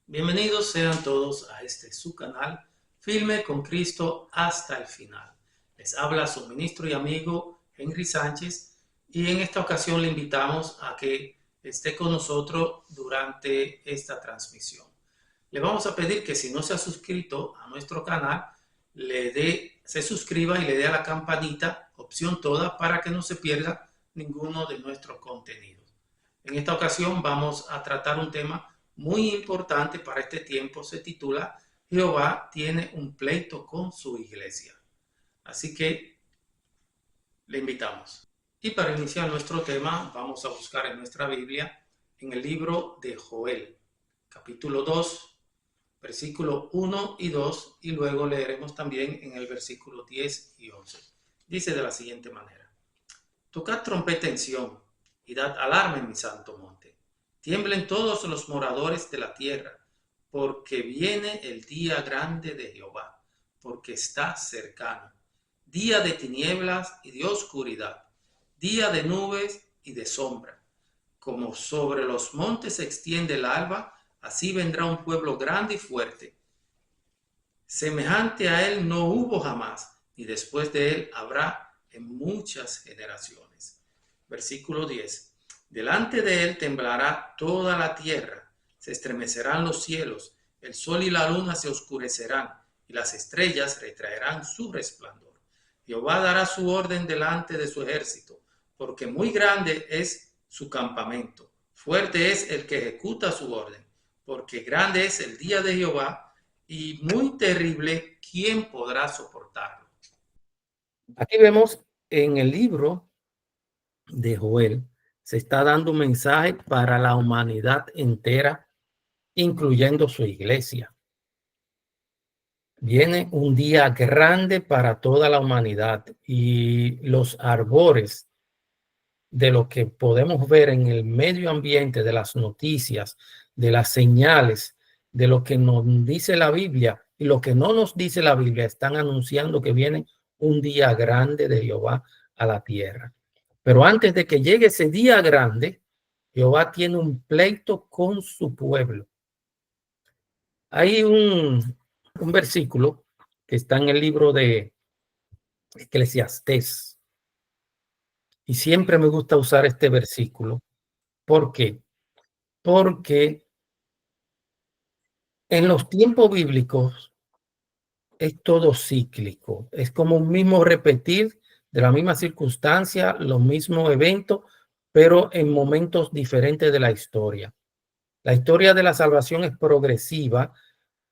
Bienvenidos sean todos a este su canal, Firme con Cristo hasta el final. Les habla su ministro y amigo Henry Sánchez y en esta ocasión le invitamos a que esté con nosotros durante esta transmisión. Le vamos a pedir que si no se ha suscrito a nuestro canal, se suscriba y le dé a la campanita, opción toda, para que no se pierda ninguno de nuestros contenidos. En esta ocasión vamos a tratar un tema muy importante para este tiempo. Se titula Jehová tiene un pleito con su iglesia. Así que le invitamos. Y para iniciar nuestro tema vamos a buscar en nuestra Biblia en el libro de Joel, capítulo 2, versículo 1 y 2, y luego leeremos también en el versículo 10 y 11. Dice de la siguiente manera: Tocad trompeta en Sión y dad alarma en mi santo monte. Tiemblen todos los moradores de la tierra, porque viene el día grande de Jehová, porque está cercano. Día de tinieblas y de oscuridad, día de nubes y de sombra. Como sobre los montes se extiende el alba, así vendrá un pueblo grande y fuerte. Semejante a él no hubo jamás, ni después de él habrá en muchas generaciones. Versículo 10. Delante de él temblará toda la tierra, se estremecerán los cielos, el sol y la luna se oscurecerán, y las estrellas retraerán su resplandor. Jehová dará su orden delante de su ejército, porque muy grande es su campamento. Fuerte es el que ejecuta su orden, porque grande es el día de Jehová y muy terrible. ¿Quién podrá soportarlo? Aquí vemos en el libro de Joel, se está dando un mensaje para la humanidad entera, incluyendo su iglesia. Viene un día grande para toda la humanidad y los arbores de lo que podemos ver en el medio ambiente, de las noticias, de las señales, de lo que nos dice la Biblia y lo que no nos dice la Biblia, están anunciando que viene un día grande de Jehová a la tierra. Pero antes de que llegue ese día grande, Jehová tiene un pleito con su pueblo. Hay un versículo que está en el libro de Eclesiastés y siempre me gusta usar este versículo. ¿Por qué? Porque en los tiempos bíblicos es todo cíclico, es como un mismo repetir de la misma circunstancia, los mismos eventos, pero en momentos diferentes de la historia. La historia de la salvación es progresiva,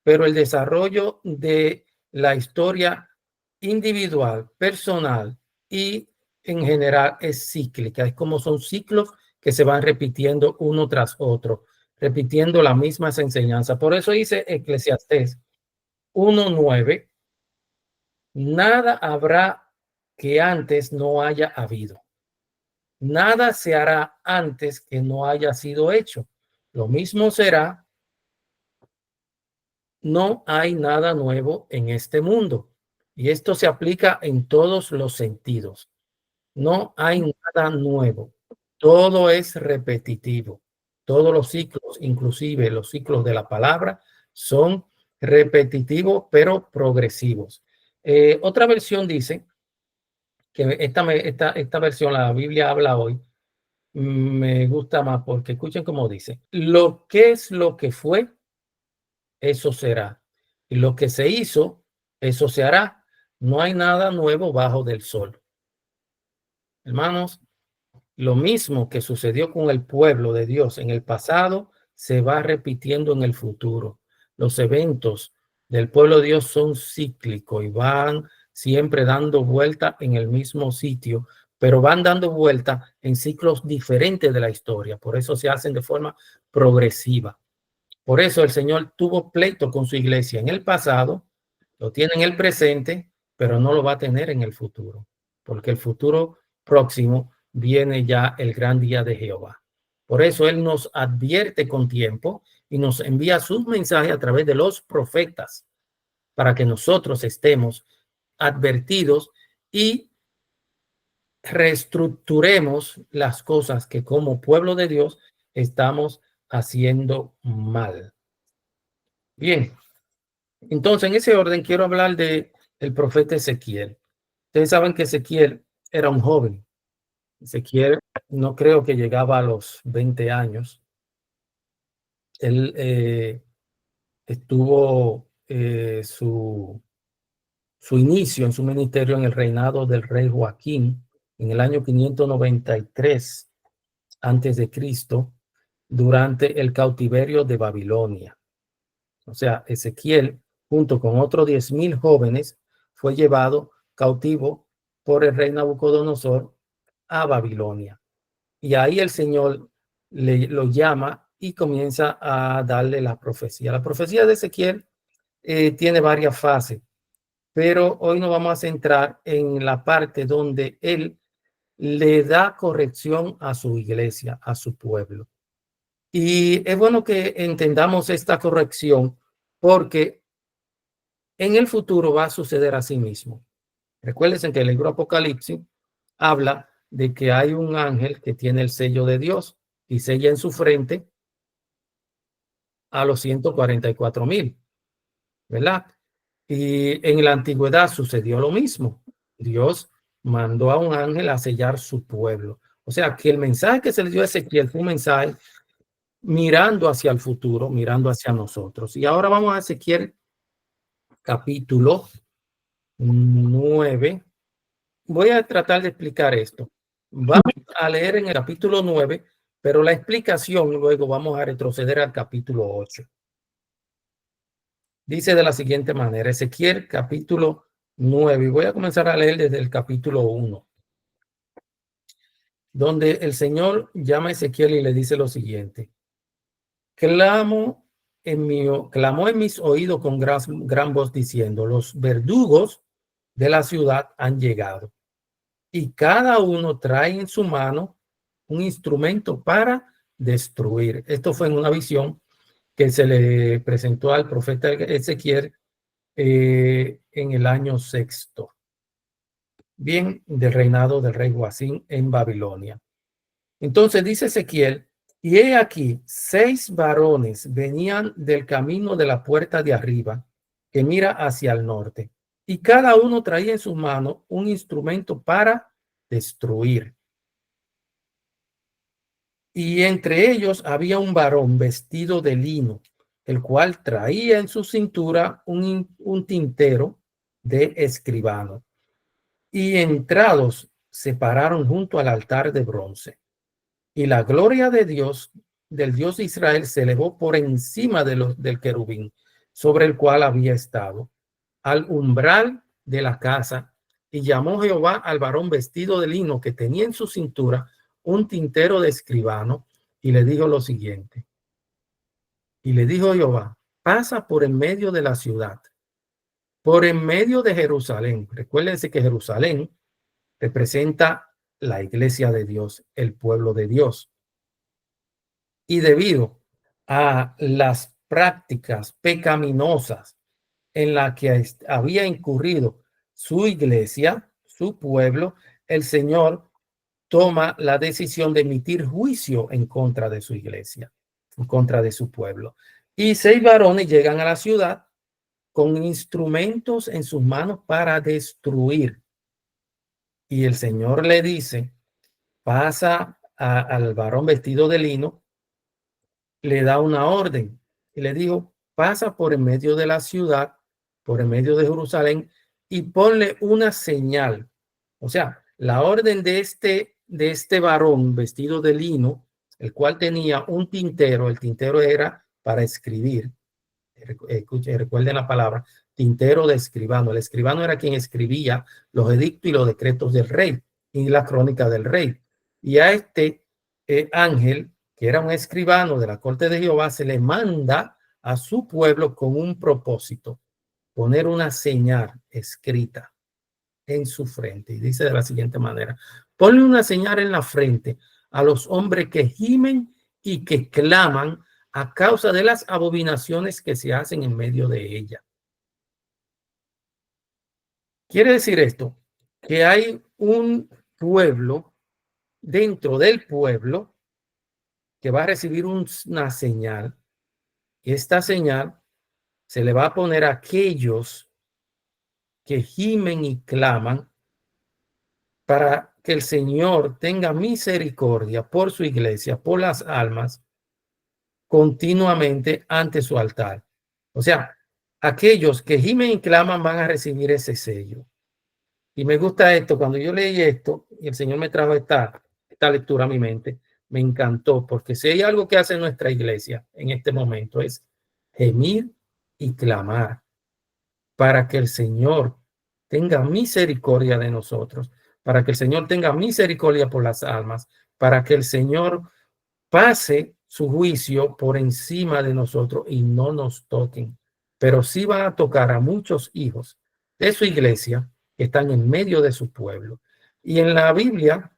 pero el desarrollo de la historia individual, personal y en general es cíclica. Es como son ciclos que se van repitiendo uno tras otro, repitiendo las mismas enseñanzas. Por eso dice Eclesiastés 1:9, nada habrá que antes no haya habido. Nada se hará antes que no haya sido hecho. Lo mismo será. No hay nada nuevo en este mundo. Y esto se aplica en todos los sentidos. No hay nada nuevo. Todo es repetitivo. Todos los ciclos, inclusive los ciclos de la palabra, son repetitivos pero progresivos. Otra versión dice que esta versión, la Biblia habla hoy, me gusta más porque escuchen cómo dice: lo que es lo que fue, eso será. Y lo que se hizo, eso se hará. No hay nada nuevo bajo del sol. Hermanos, lo mismo que sucedió con el pueblo de Dios en el pasado, se va repitiendo en el futuro. Los eventos del pueblo de Dios son cíclicos y van siempre dando vuelta en el mismo sitio, pero van dando vuelta en ciclos diferentes de la historia. Por eso se hacen de forma progresiva. Por eso el Señor tuvo pleito con su iglesia en el pasado, lo tiene en el presente, pero no lo va a tener en el futuro, porque el futuro próximo viene ya el gran día de Jehová. Por eso Él nos advierte con tiempo y nos envía sus mensajes a través de los profetas para que nosotros estemos advertidos y reestructuremos las cosas que como pueblo de Dios estamos haciendo mal. Bien, entonces en ese orden quiero hablar del profeta Ezequiel. Ustedes saben que Ezequiel era un joven. Ezequiel no creo que llegaba a los 20 años. Él estuvo su inicio en su ministerio en el reinado del rey Joaquín en el año 593 antes de Cristo, durante el cautiverio de Babilonia. O sea, Ezequiel, junto con otros 10,000 jóvenes, fue llevado cautivo por el rey Nabucodonosor a Babilonia. Y ahí el Señor lo llama y comienza a darle la profecía. La profecía de Ezequiel tiene varias fases, pero hoy nos vamos a centrar en la parte donde él le da corrección a su iglesia, a su pueblo. Y es bueno que entendamos esta corrección porque en el futuro va a suceder así mismo. Recuérdense que el libro Apocalipsis habla de que hay un ángel que tiene el sello de Dios y sella en su frente a los 144,000, ¿verdad? Y en la antigüedad sucedió lo mismo. Dios mandó a un ángel a sellar su pueblo. O sea, que el mensaje que se le dio a Ezequiel fue un mensaje mirando hacia el futuro, mirando hacia nosotros. Y ahora vamos a Ezequiel capítulo 9. Voy a tratar de explicar esto. Vamos a leer en el capítulo 9, pero la explicación luego vamos a retroceder al capítulo 8. Dice de la siguiente manera, Ezequiel capítulo 9, y voy a comenzar a leer desde el capítulo 1, donde el Señor llama a Ezequiel y le dice lo siguiente: clamó en mis oídos con gran voz diciendo, los verdugos de la ciudad han llegado y cada uno trae en su mano un instrumento para destruir. Esto fue en una visión que se le presentó al profeta Ezequiel en el año 6, bien, del reinado del rey Joacín en Babilonia. Entonces dice Ezequiel, y he aquí 6 varones venían del camino de la puerta de arriba, que mira hacia el norte, y cada uno traía en su mano un instrumento para destruir. Y entre ellos había un varón vestido de lino, el cual traía en su cintura un tintero de escribano. Y entrados se pararon junto al altar de bronce. Y la gloria de Dios, del Dios de Israel, se elevó por encima del querubín sobre el cual había estado, al umbral de la casa. Y llamó Jehová al varón vestido de lino que tenía en su cintura un tintero de escribano, y le dijo lo siguiente. Y le dijo Jehová, pasa por en medio de la ciudad, por en medio de Jerusalén. Recuérdense que Jerusalén representa la iglesia de Dios, el pueblo de Dios. Y debido a las prácticas pecaminosas en las que había incurrido su iglesia, su pueblo, el Señor toma la decisión de emitir juicio en contra de su iglesia, en contra de su pueblo. Y 6 varones llegan a la ciudad con instrumentos en sus manos para destruir. Y el Señor le dice, pasa al varón vestido de lino, le da una orden y le dijo, pasa por en medio de la ciudad, por en medio de Jerusalén y ponle una señal. O sea, la orden de este varón vestido de lino, el cual tenía un tintero, el tintero era para escribir. Recuerden la palabra, tintero de escribano. El escribano era quien escribía los edictos y los decretos del rey y la crónica del rey. Y a este ángel, que era un escribano de la corte de Jehová, se le manda a su pueblo con un propósito, poner una señal escrita en su frente. Y dice de la siguiente manera, ponle una señal en la frente a los hombres que gimen y que claman a causa de las abominaciones que se hacen en medio de ella. Quiere decir esto, que hay un pueblo dentro del pueblo que va a recibir una señal, y esta señal se le va a poner a aquellos que gimen y claman para que el Señor tenga misericordia por su iglesia, por las almas, continuamente ante su altar. O sea, aquellos que gimen y claman van a recibir ese sello. Y me gusta esto, cuando yo leí esto y el Señor me trajo esta lectura a mi mente, me encantó, porque si hay algo que hace nuestra iglesia en este momento es gemir y clamar para que el Señor tenga misericordia de nosotros, para que el Señor tenga misericordia por las almas, para que el Señor pase su juicio por encima de nosotros y no nos toquen. Pero sí van a tocar a muchos hijos de su iglesia que están en medio de su pueblo. Y en la Biblia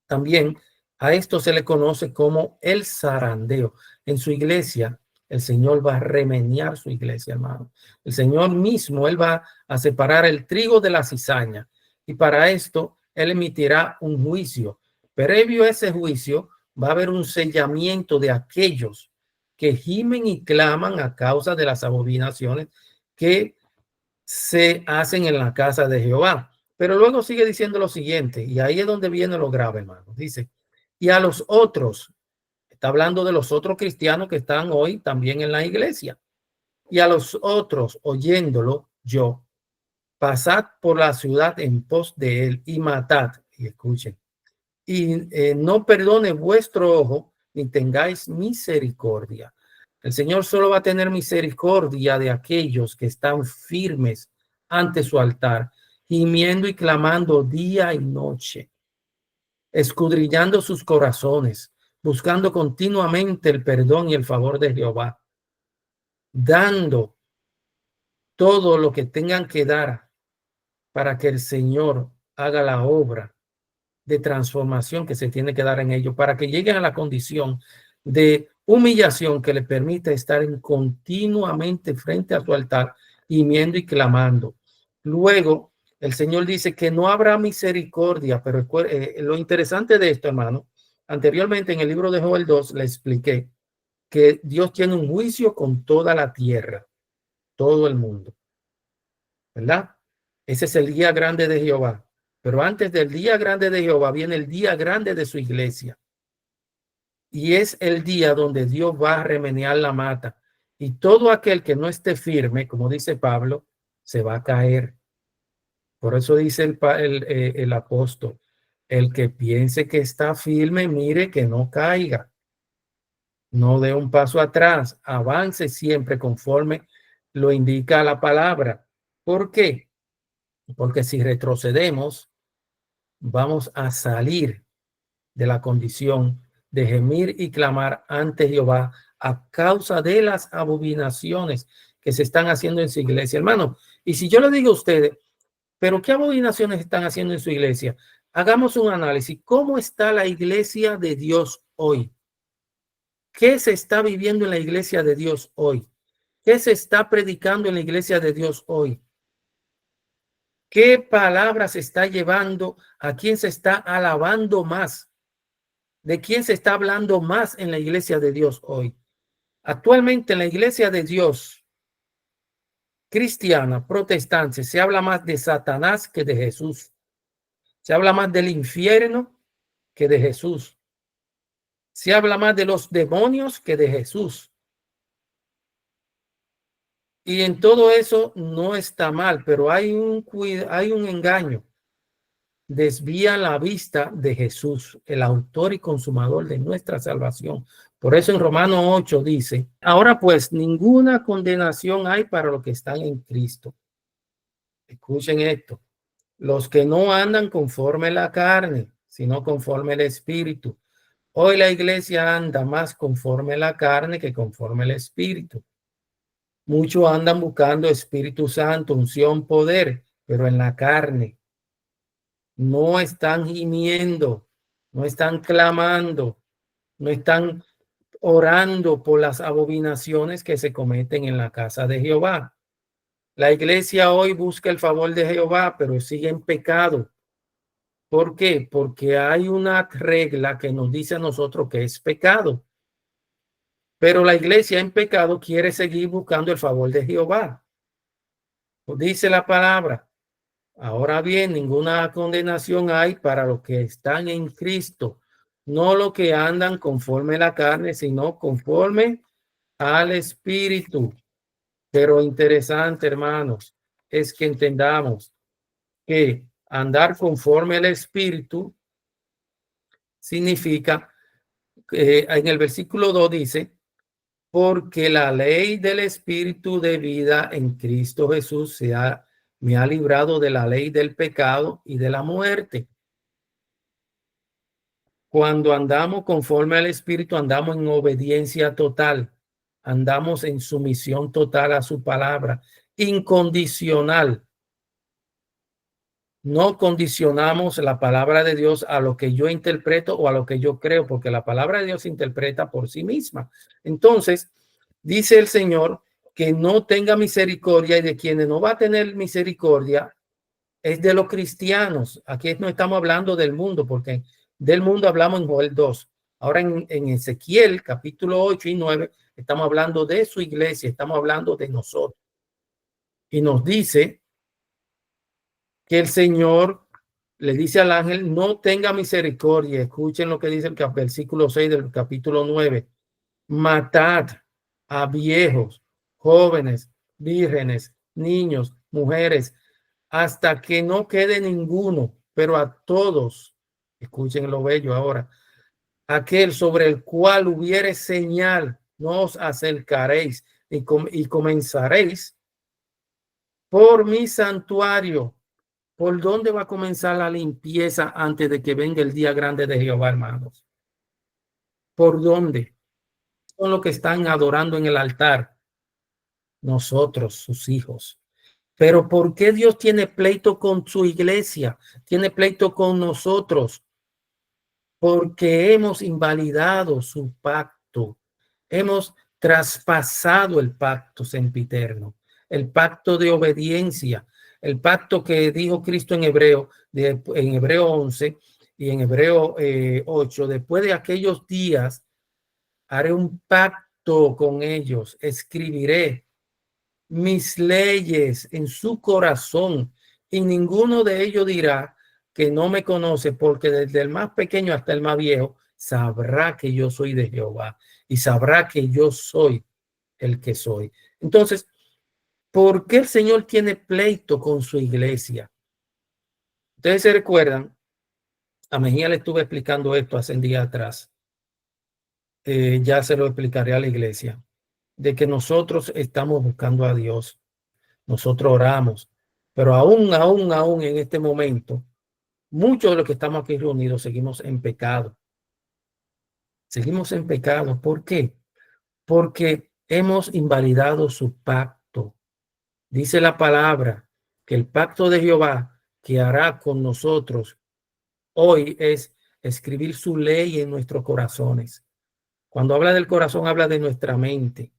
también a esto se le conoce como el zarandeo. En su iglesia, el Señor va a remenear su iglesia, hermano. El Señor mismo, Él va a separar el trigo de la cizaña. Y para esto, Él emitirá un juicio. Previo a ese juicio, va a haber un sellamiento de aquellos que gimen y claman a causa de las abominaciones que se hacen en la casa de Jehová. Pero luego sigue diciendo lo siguiente, y ahí es donde viene lo grave, hermano. Dice, y a los otros, está hablando de los otros cristianos que están hoy también en la iglesia, y a los otros, oyéndolo yo, pasad por la ciudad en pos de él y matad, y escuchen, y no perdone vuestro ojo, ni tengáis misericordia. El Señor solo va a tener misericordia de aquellos que están firmes ante su altar, gimiendo y clamando día y noche, escudriñando sus corazones, buscando continuamente el perdón y el favor de Jehová, dando todo lo que tengan que dar para que el Señor haga la obra de transformación que se tiene que dar en ellos para que lleguen a la condición de humillación que le permite estar continuamente frente a su altar, gimiendo y clamando. Luego, el Señor dice que no habrá misericordia, pero lo interesante de esto, hermano, anteriormente en el libro de Joel 2 le expliqué que Dios tiene un juicio con toda la tierra, todo el mundo, ¿verdad? Ese es el día grande de Jehová. Pero antes del día grande de Jehová viene el día grande de su iglesia. Y es el día donde Dios va a remenear la mata. Y todo aquel que no esté firme, como dice Pablo, se va a caer. Por eso dice el apóstol, el que piense que está firme, mire que no caiga. No dé un paso atrás, avance siempre conforme lo indica la palabra. ¿Por qué? Porque si retrocedemos, vamos a salir de la condición de gemir y clamar ante Jehová a causa de las abominaciones que se están haciendo en su iglesia, hermano. Y si yo le digo a ustedes, pero ¿qué abominaciones están haciendo en su iglesia? Hagamos un análisis. ¿Cómo está la iglesia de Dios hoy? ¿Qué se está viviendo en la iglesia de Dios hoy? ¿Qué se está predicando en la iglesia de Dios hoy? ¿Qué palabras se está llevando? ¿A quién se está alabando más? ¿De quién se está hablando más en la iglesia de Dios hoy? Actualmente en la iglesia de Dios cristiana, protestante, se habla más de Satanás que de Jesús. Se habla más del infierno que de Jesús. Se habla más de los demonios que de Jesús. Y en todo eso no está mal, pero hay un engaño. Desvía la vista de Jesús, el autor y consumador de nuestra salvación. Por eso en Romanos 8 dice, ahora pues ninguna condenación hay para los que están en Cristo. Escuchen esto, los que no andan conforme la carne, sino conforme el Espíritu. Hoy la iglesia anda más conforme la carne que conforme el Espíritu. Muchos andan buscando Espíritu Santo, unción, poder, pero en la carne. No están gimiendo, no están clamando, no están orando por las abominaciones que se cometen en la casa de Jehová. La iglesia hoy busca el favor de Jehová, pero sigue en pecado. ¿Por qué? Porque hay una regla que nos dice a nosotros que es pecado. Pero la iglesia en pecado quiere seguir buscando el favor de Jehová. Dice la palabra. Ahora bien, ninguna condenación hay para los que están en Cristo, no los que andan conforme a la carne, sino conforme al Espíritu. Pero interesante, hermanos, es que entendamos que andar conforme al Espíritu significa, en el versículo 2 dice, porque la ley del Espíritu de vida en Cristo Jesús me ha librado de la ley del pecado y de la muerte. Cuando andamos conforme al Espíritu, andamos en obediencia total, andamos en sumisión total a su palabra, incondicional. No condicionamos la palabra de Dios a lo que yo interpreto o a lo que yo creo, porque la palabra de Dios se interpreta por sí misma. Entonces, dice el Señor que no tenga misericordia, y de quienes no va a tener misericordia es de los cristianos. Aquí no estamos hablando del mundo, porque del mundo hablamos en Joel 2. Ahora en Ezequiel capítulo 8 y 9 estamos hablando de su iglesia, estamos hablando de nosotros. Y nos dice que el Señor le dice al ángel, no tenga misericordia. Escuchen lo que dice el versículo 6 del capítulo 9. Matad a viejos, jóvenes, vírgenes, niños, mujeres, hasta que no quede ninguno, pero a todos, escuchen lo bello ahora, aquel sobre el cual hubiere señal, no os acercaréis y comenzaréis por mi santuario. ¿Por dónde va a comenzar la limpieza antes de que venga el día grande de Jehová, hermanos? ¿Por dónde? Son los que están adorando en el altar. Nosotros, sus hijos. Pero ¿por qué Dios tiene pleito con su iglesia? Tiene pleito con nosotros. Porque hemos invalidado su pacto. Hemos traspasado el pacto sempiterno, el pacto de obediencia, el pacto que dijo Cristo en Hebreo 11 y en Hebreo 8. Después de aquellos días, haré un pacto con ellos, escribiré mis leyes en su corazón y ninguno de ellos dirá que no me conoce, porque desde el más pequeño hasta el más viejo sabrá que yo soy de Jehová y sabrá que yo soy el que soy. Entonces, ¿por qué el Señor tiene pleito con su iglesia? Ustedes se recuerdan, a Mejía le estuve explicando esto hace un día atrás. Ya se lo explicaré a la iglesia, de que nosotros estamos buscando a Dios, nosotros oramos, pero aún en este momento, muchos de los que estamos aquí reunidos seguimos en pecado. Seguimos en pecado. ¿Por qué? Porque hemos invalidado su pacto. Dice la palabra que el pacto de Jehová que hará con nosotros hoy es escribir su ley en nuestros corazones. Cuando habla del corazón, habla de nuestra mente.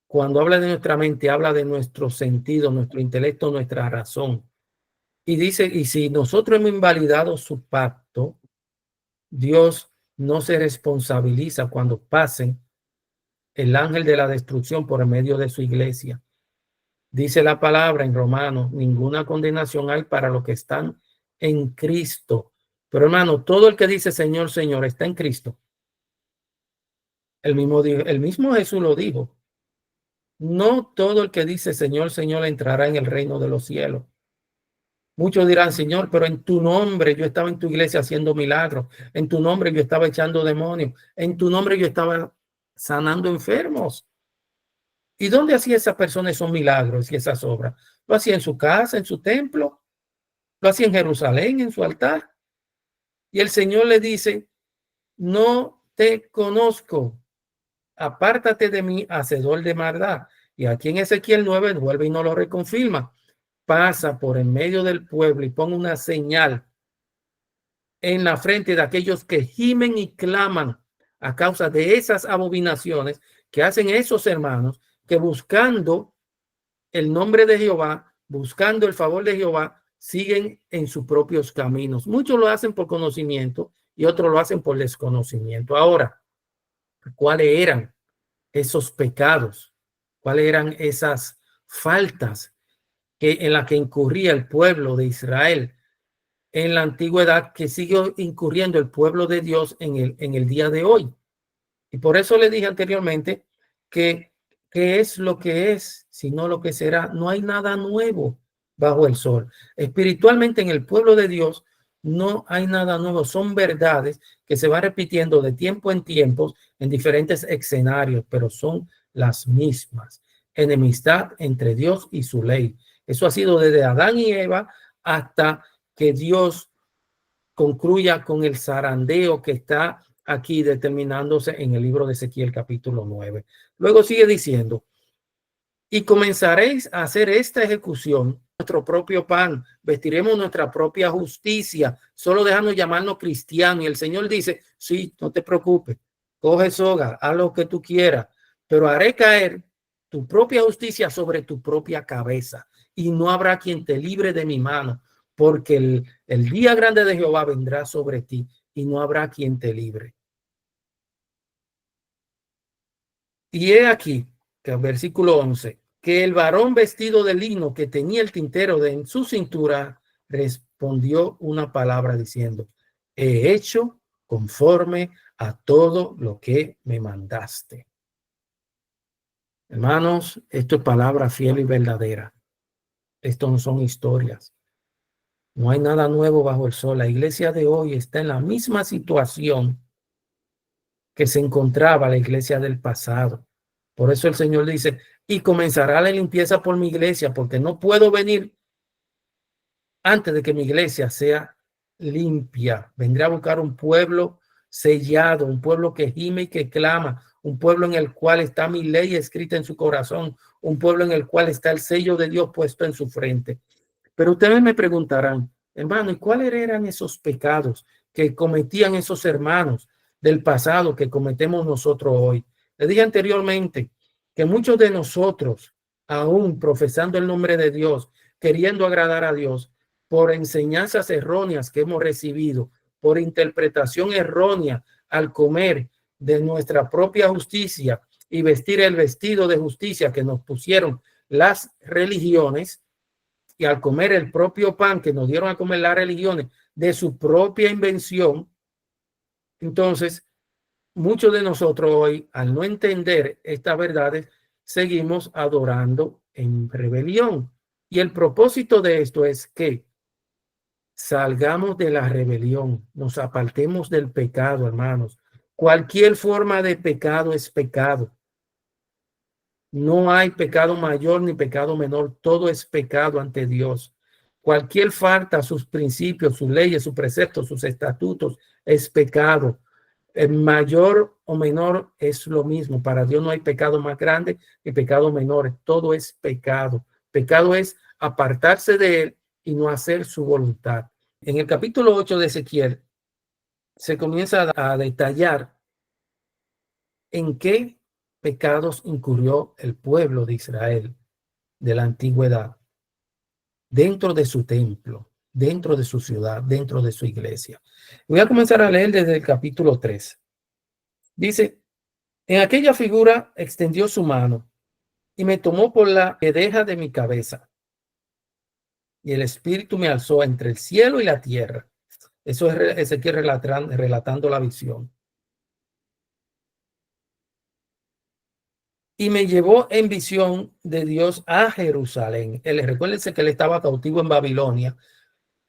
Cuando habla de nuestra mente, habla de nuestro sentido, nuestro intelecto, nuestra razón. Y dice, y si nosotros hemos invalidado su pacto, Dios no se responsabiliza cuando pase el ángel de la destrucción por medio de su iglesia. Dice la palabra en Romanos, ninguna condenación hay para los que están en Cristo. Pero hermano, todo el que dice Señor, Señor, está en Cristo. El mismo Jesús lo dijo. No todo el que dice Señor, Señor entrará en el reino de los cielos. Muchos dirán, Señor, pero en tu nombre yo estaba en tu iglesia haciendo milagros. En tu nombre yo estaba echando demonios. En tu nombre yo estaba sanando enfermos. ¿Y dónde hacía esa persona esos milagros y esas obras? Lo hacía en su casa, en su templo. Lo hacía en Jerusalén, en su altar. Y el Señor le dice, no te conozco. Apártate de mí, hacedor de maldad. Y aquí en Ezequiel 9 vuelve y no lo reconfirma. Pasa por en medio del pueblo y pone una señal en la frente de aquellos que gimen y claman a causa de esas abominaciones que hacen esos hermanos que buscando el nombre de Jehová, buscando el favor de Jehová, siguen en sus propios caminos. Muchos lo hacen por conocimiento y otros lo hacen por desconocimiento. Ahora, ¿cuáles eran esos pecados, cuáles eran esas faltas en las que incurría el pueblo de Israel en la antigüedad, que sigue incurriendo el pueblo de Dios en el día de hoy. Y por eso le dije anteriormente que es lo que es, sino lo que será. No hay nada nuevo bajo el sol. Espiritualmente en el pueblo de Dios no hay nada nuevo. Son verdades que se van repitiendo de tiempo en tiempo en diferentes escenarios, pero son las mismas. Enemistad entre Dios y su ley. Eso ha sido desde Adán y Eva hasta que Dios concluya con el zarandeo que está aquí determinándose en el libro de Ezequiel capítulo 9. Luego sigue diciendo, y comenzaréis a hacer esta ejecución, nuestro propio pan, vestiremos nuestra propia justicia, solo dejando llamarnos cristianos. Y el Señor dice, sí, no te preocupes, coge soga, haz lo que tú quieras, pero haré caer tu propia justicia sobre tu propia cabeza y no habrá quien te libre de mi mano, porque el día grande de Jehová vendrá sobre ti y no habrá quien te libre. Y he aquí, que el versículo 11, que el varón vestido de lino que tenía el tintero en su cintura respondió una palabra diciendo, he hecho conforme a todo lo que me mandaste. Hermanos, esto es palabra fiel y verdadera. Esto no son historias. No hay nada nuevo bajo el sol. La iglesia de hoy está en la misma situación que se encontraba la iglesia del pasado. Por eso el Señor dice, y comenzará la limpieza por mi iglesia, porque no puedo venir antes de que mi iglesia sea limpia. Vendré a buscar un pueblo sellado, un pueblo que gime y que clama, un pueblo en el cual está mi ley escrita en su corazón, un pueblo en el cual está el sello de Dios puesto en su frente. Pero ustedes me preguntarán, hermano, ¿y cuáles eran esos pecados que cometían esos hermanos del pasado que cometemos nosotros hoy? Les dije anteriormente que muchos de nosotros, aún profesando el nombre de Dios, queriendo agradar a Dios, por enseñanzas erróneas que hemos recibido, por interpretación errónea al comer de nuestra propia justicia y vestir el vestido de justicia que nos pusieron las religiones, y al comer el propio pan que nos dieron a comer las religiones de su propia invención, entonces muchos de nosotros hoy, al no entender estas verdades, seguimos adorando en rebelión. Y el propósito de esto es que salgamos de la rebelión, nos apartemos del pecado, hermanos. Cualquier forma de pecado es pecado. No hay pecado mayor ni pecado menor, todo es pecado ante Dios. Cualquier falta a sus principios, sus leyes, sus preceptos, sus estatutos es pecado. El mayor o menor es lo mismo. Para Dios no hay pecado más grande ni pecado menor. Todo es pecado. Pecado es apartarse de él y no hacer su voluntad. En el capítulo 8 de Ezequiel se comienza a detallar en qué pecados incurrió el pueblo de Israel de la antigüedad dentro de su templo, dentro de su ciudad, dentro de su iglesia. Voy a comenzar a leer desde el capítulo 3. Dice, en aquella figura extendió su mano y me tomó por la pedeja de mi cabeza. Y el espíritu me alzó entre el cielo y la tierra. Eso es Ezequiel relatando la visión. Y me llevó en visión de Dios a Jerusalén. Recuérdense que él estaba cautivo en Babilonia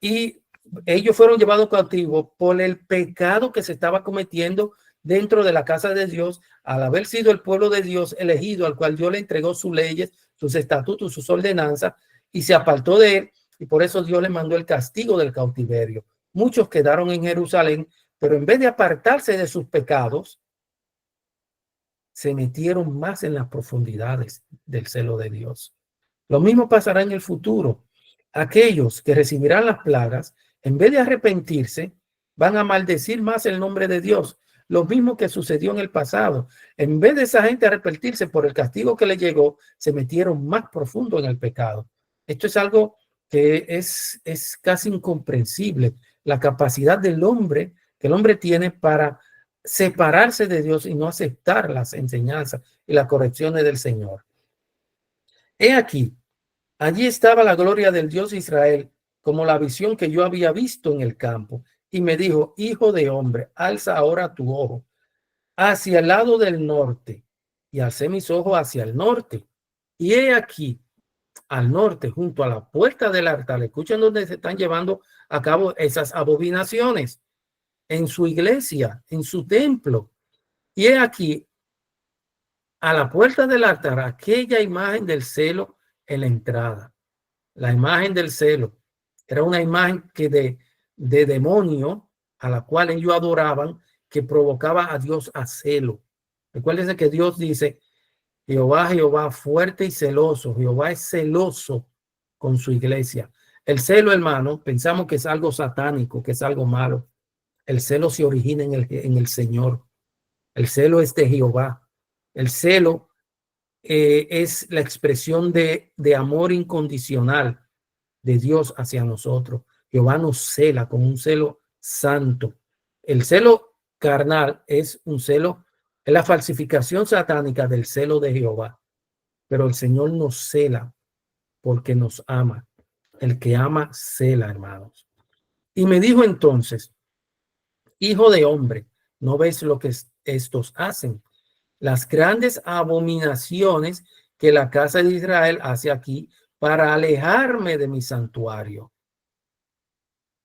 y ellos fueron llevados cautivos por el pecado que se estaba cometiendo dentro de la casa de Dios, al haber sido el pueblo de Dios elegido, al cual Dios le entregó sus leyes, sus estatutos, sus ordenanzas, y se apartó de él, y por eso Dios le mandó el castigo del cautiverio. Muchos quedaron en Jerusalén, pero en vez de apartarse de sus pecados, se metieron más en las profundidades del celo de Dios. Lo mismo pasará en el futuro. Aquellos que recibirán las plagas, en vez de arrepentirse, van a maldecir más el nombre de Dios. Lo mismo que sucedió en el pasado. En vez de esa gente arrepentirse por el castigo que le llegó, se metieron más profundo en el pecado. Esto es algo que es casi incomprensible. La capacidad del hombre, que el hombre tiene para separarse de Dios y no aceptar las enseñanzas y las correcciones del Señor. He aquí, allí estaba la gloria del Dios de Israel, como la visión que yo había visto en el campo. Y me dijo, hijo de hombre, alza ahora tu ojo hacia el lado del norte. Y alcé mis ojos hacia el norte. Y he aquí, al norte, junto a la puerta del altar, escuchen donde se están llevando a cabo esas abominaciones, en su iglesia, en su templo. Y he aquí, a la puerta del altar, aquella imagen del celo en la entrada. La imagen del celo era una imagen que de demonio a la cual ellos adoraban, que provocaba a Dios a celo. Recuérdense que Dios dice, Jehová fuerte y celoso. Jehová es celoso con su iglesia. El celo, hermano, pensamos que es algo satánico, que es algo malo. El celo se origina en el Señor. El celo es de Jehová. El celo es la expresión de amor incondicional de Dios hacia nosotros. Jehová nos cela con un celo santo. El celo carnal es un celo, es la falsificación satánica del celo de Jehová. Pero el Señor nos cela porque nos ama. El que ama cela, hermanos. Y me dijo entonces, hijo de hombre, ¿no ves lo que estos hacen? Las grandes abominaciones que la casa de Israel hace aquí para alejarme de mi santuario.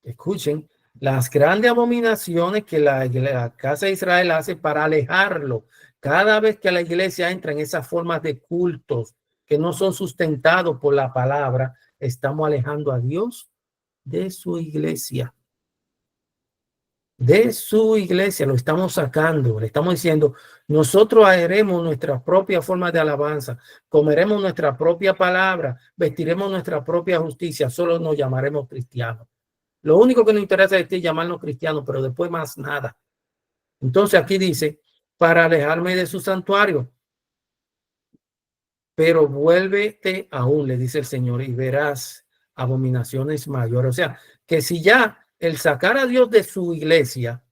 Escuchen, las grandes abominaciones que la casa de Israel hace para alejarlo. Cada vez que la iglesia entra en esas formas de cultos que no son sustentados por la palabra, estamos alejando a Dios de su iglesia. De su iglesia, lo estamos sacando, le estamos diciendo, nosotros haremos nuestra propia forma de alabanza, comeremos nuestra propia palabra, vestiremos nuestra propia justicia, solo nos llamaremos cristianos. Lo único que nos interesa es llamarnos cristianos, pero después más nada. Entonces aquí dice, para alejarme de su santuario, pero vuélvete aún, le dice el Señor, y verás abominaciones mayores. O sea, que si ya el sacar a Dios de su iglesia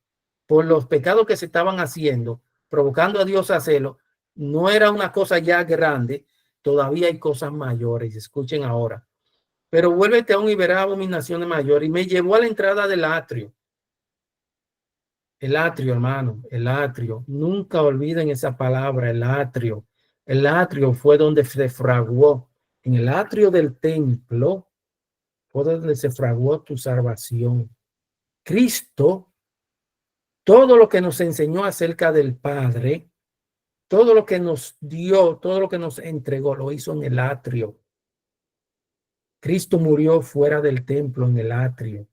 por los pecados que se estaban haciendo, provocando a Dios a hacerlo, no era una cosa ya grande, todavía hay cosas mayores. Escuchen ahora. Pero vuélvete aún y verás abominaciones mayores. Y me llevó a la entrada del atrio. El atrio, hermano, el atrio. Nunca olviden esa palabra, el atrio. El atrio fue donde se fraguó. En el atrio del templo fue donde se fraguó tu salvación. Cristo, todo lo que nos enseñó acerca del Padre, todo lo que nos dio, todo lo que nos entregó, lo hizo en el atrio. Cristo murió fuera del templo, en el atrio.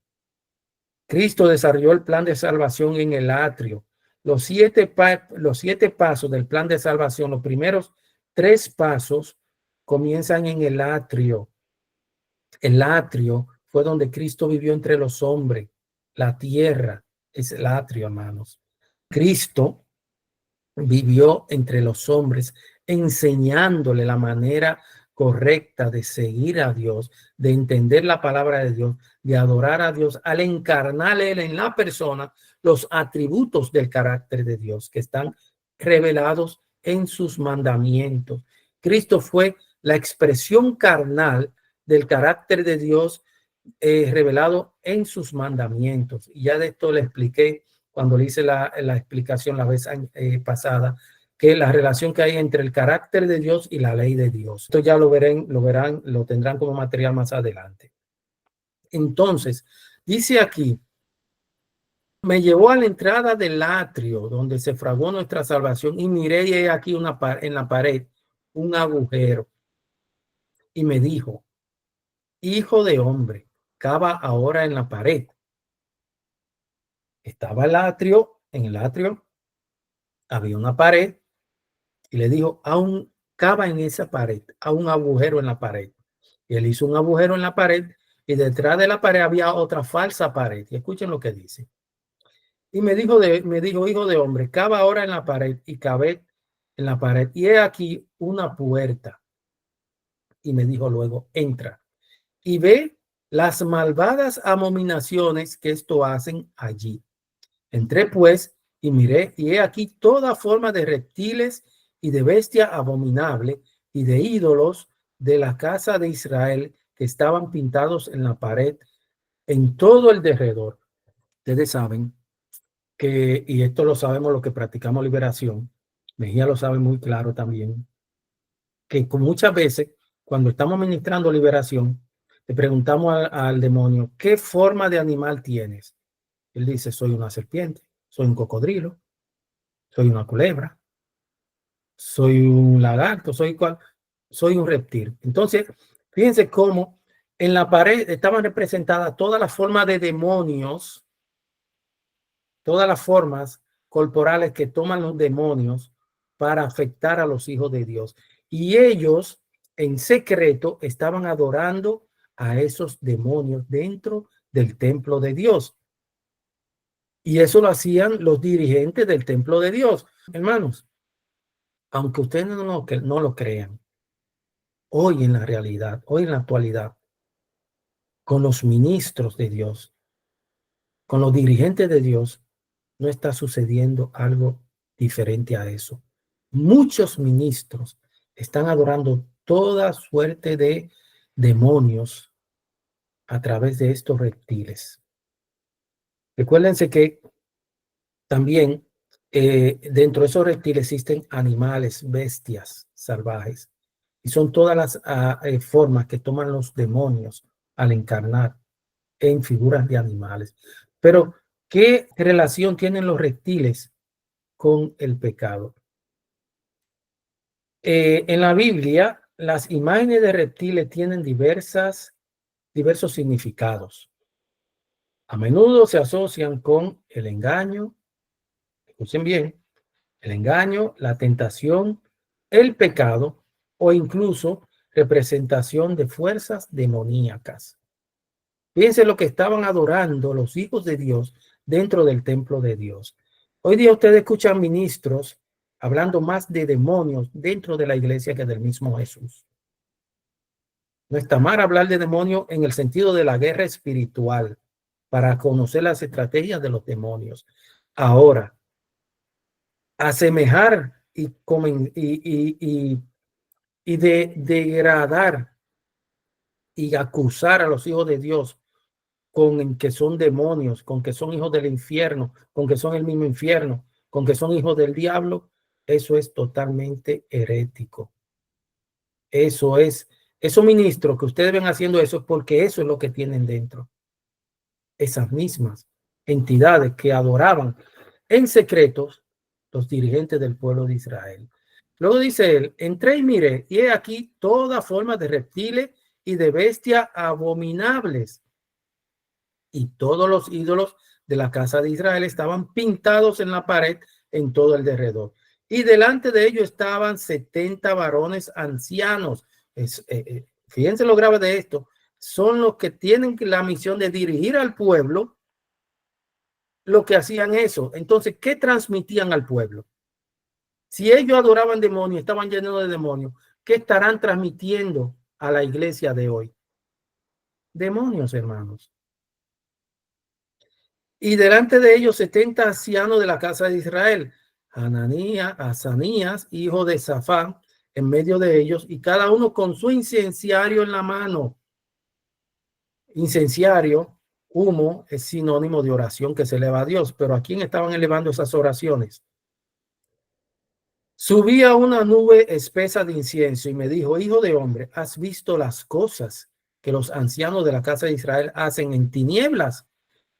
Cristo desarrolló el plan de salvación en el atrio. Los siete pasos del plan de salvación, los primeros 3 pasos comienzan en el atrio. El atrio fue donde Cristo vivió entre los hombres. La tierra es el atrio, hermanos. Cristo vivió entre los hombres, enseñándole la manera correcta de seguir a Dios, de entender la palabra de Dios, de adorar a Dios, al encarnar él en la persona los atributos del carácter de Dios que están revelados en sus mandamientos. Cristo fue la expresión carnal del carácter de Dios revelado en sus mandamientos. Y ya de esto le expliqué cuando le hice la explicación la vez pasada, que la relación que hay entre el carácter de Dios y la ley de Dios. Esto ya lo verán, lo tendrán como material más adelante. Entonces, dice aquí, me llevó a la entrada del atrio donde se fraguó nuestra salvación y miré y aquí en la pared un agujero y me dijo, hijo de hombre, cava ahora en la pared. Estaba el atrio, en el atrio había una pared y le dijo, cava en esa pared, a un agujero en la pared. Y él hizo un agujero en la pared y detrás de la pared había otra falsa pared. Y escuchen lo que dice. Y me dijo, hijo de hombre, cava ahora en la pared y cavé en la pared. Y he aquí una puerta. Y me dijo luego, entra y ve las malvadas abominaciones que esto hacen allí. Entré pues y miré, y he aquí toda forma de reptiles y de bestia abominable y de ídolos de la casa de Israel que estaban pintados en la pared en todo el derredor. Ustedes saben que, y esto lo sabemos los que practicamos liberación, Mejía lo sabe muy claro también, que muchas veces cuando estamos ministrando liberación, le preguntamos al demonio, ¿qué forma de animal tienes? Él dice, soy una serpiente, soy un cocodrilo, soy una culebra, soy un lagarto, soy un reptil. Entonces, fíjense cómo en la pared estaban representadas todas las formas de demonios, todas las formas corporales que toman los demonios para afectar a los hijos de Dios. Y ellos en secreto estaban adorando a esos demonios dentro del templo de Dios. Y eso lo hacían los dirigentes del templo de Dios. Hermanos, aunque ustedes no lo crean, hoy en la realidad, hoy en la actualidad, con los ministros de Dios, con los dirigentes de Dios, no está sucediendo algo diferente a eso. Muchos ministros están adorando toda suerte de demonios a través de estos reptiles. Recuérdense que también dentro de esos reptiles existen animales, bestias salvajes. Y son todas las formas que toman los demonios al encarnar en figuras de animales. Pero, ¿qué relación tienen los reptiles con el pecado? En la Biblia, las imágenes de reptiles tienen diversos significados. A menudo se asocian con el engaño, escuchen bien, el engaño, la tentación, el pecado o incluso representación de fuerzas demoníacas. Fíjense lo que estaban adorando los hijos de Dios dentro del templo de Dios. Hoy día ustedes escuchan ministros hablando más de demonios dentro de la iglesia que del mismo Jesús. No está mal hablar de demonios en el sentido de la guerra espiritual para conocer las estrategias de los demonios. Ahora, asemejar y degradar y acusar a los hijos de Dios con que son demonios, con que son hijos del infierno, con que son el mismo infierno, con que son hijos del diablo, eso es totalmente herético. Esos ministros que ustedes ven haciendo eso es porque eso es lo que tienen dentro. Esas mismas entidades que adoraban en secretos los dirigentes del pueblo de Israel. Luego dice él, entré y miré, y he aquí toda forma de reptiles y de bestias abominables. Y todos los ídolos de la casa de Israel estaban pintados en la pared en todo el derredor. Y delante de ellos estaban 70 varones ancianos. Fíjense lo grave de esto. Son los que tienen la misión de dirigir al pueblo, lo que hacían eso. Entonces, ¿qué transmitían al pueblo? Si ellos adoraban demonios, estaban llenos de demonios, ¿qué estarán transmitiendo a la iglesia de hoy? Demonios, hermanos. Y delante de ellos 70 ancianos de la casa de Israel, Azanías, hijo de Safán, en medio de ellos, y cada uno con su incenciario en la mano. Incenciario, humo, es sinónimo de oración que se eleva a Dios, pero ¿a quién estaban elevando esas oraciones? Subía una nube espesa de incienso y me dijo, hijo de hombre, ¿has visto las cosas que los ancianos de la casa de Israel hacen en tinieblas?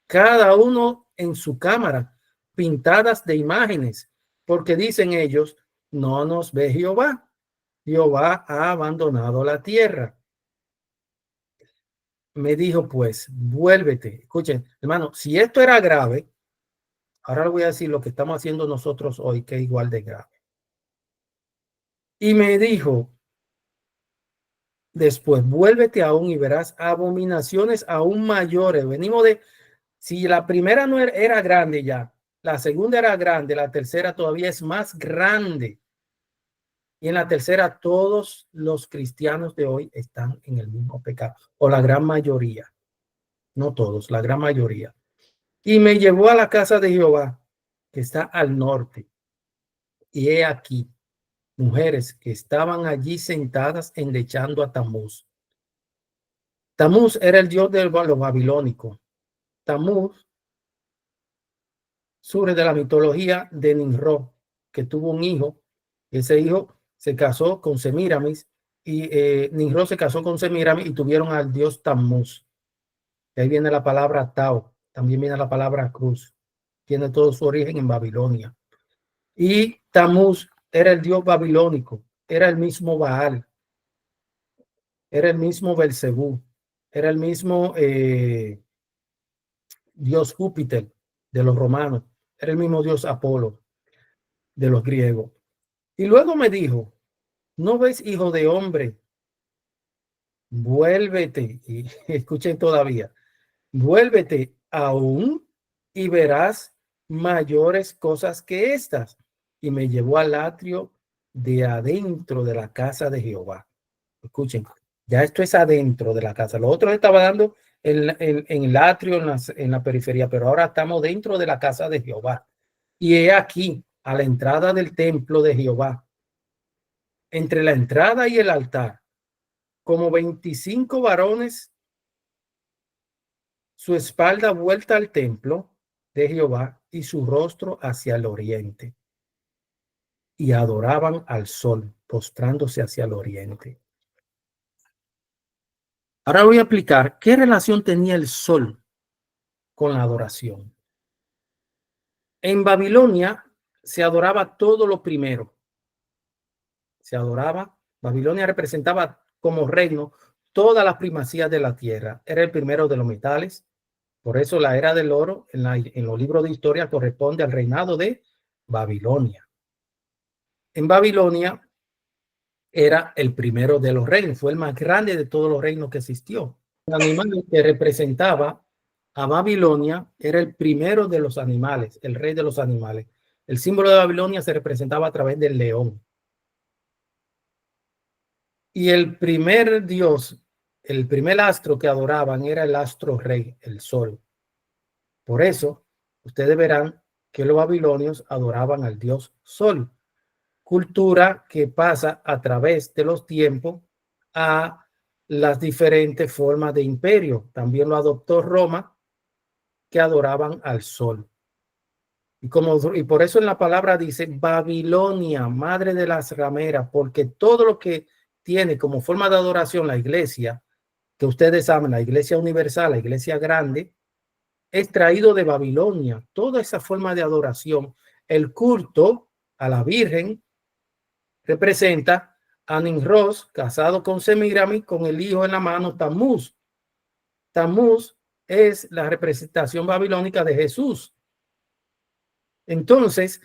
Cada uno en su cámara, pintadas de imágenes, porque dicen ellos, no nos ve Jehová. Jehová ha abandonado la tierra. Me dijo, pues, vuélvete. Escuchen, hermano, si esto era grave, ahora le voy a decir lo que estamos haciendo nosotros hoy, que es igual de grave. Y me dijo, después, vuélvete aún y verás abominaciones aún mayores. Venimos de, si la primera no era grande ya, la segunda era grande, la tercera todavía es más grande. Y en la tercera, todos los cristianos de hoy están en el mismo pecado, o la gran mayoría, no todos, la gran mayoría. Y me llevó a la casa de Jehová que está al norte. Y he aquí, mujeres que estaban allí sentadas endechando a Tamuz. Tamuz era el dios de los babilónicos. Tamuz surge de la mitología de Nimrod, que tuvo un hijo. Ese hijo se casó con Semíramis y Nimrod se casó con Semíramis y tuvieron al dios Tammuz. De ahí viene la palabra Tao, también viene la palabra cruz. Tiene todo su origen en Babilonia. Y Tammuz era el dios babilónico, era el mismo Baal, era el mismo Belcebú, era el mismo dios Júpiter de los romanos, era el mismo dios Apolo de los griegos. Y luego me dijo, ¿no ves, hijo de hombre? Vuélvete, y escuchen todavía, vuélvete aún y verás mayores cosas que estas. Y me llevó al atrio de adentro de la casa de Jehová. Escuchen, ya esto es adentro de la casa. Lo otro estaba dando en el atrio, en la periferia, pero ahora estamos dentro de la casa de Jehová. Y he aquí, a la entrada del templo de Jehová, entre la entrada y el altar, como 25 varones, su espalda vuelta al templo de Jehová y su rostro hacia el oriente. Y adoraban al sol, postrándose hacia el oriente. Ahora voy a explicar qué relación tenía el sol con la adoración. En Babilonia se adoraba todo lo primero. Se adoraba, Babilonia representaba como reino todas las primacías de la tierra. Era el primero de los metales. Por eso la era del oro en los libros de historia corresponde al reinado de Babilonia. En Babilonia era el primero de los reinos, fue el más grande de todos los reinos que existió. El animal que representaba a Babilonia era el primero de los animales, el rey de los animales. El símbolo de Babilonia se representaba a través del león. Y el primer dios, el primer astro que adoraban era el astro rey, el sol. Por eso, ustedes verán que los babilonios adoraban al dios Sol, cultura que pasa a través de los tiempos a las diferentes formas de imperio. También lo adoptó Roma, que adoraban al Sol. Y por eso en la palabra dice Babilonia, madre de las rameras, porque todo lo que tiene como forma de adoración la iglesia, que ustedes saben, la iglesia universal, la iglesia grande, es traído de Babilonia. Toda esa forma de adoración, el culto a la Virgen representa a Nimrod casado con Semíramis con el hijo en la mano Tammuz. Tammuz es la representación babilónica de Jesús. Entonces,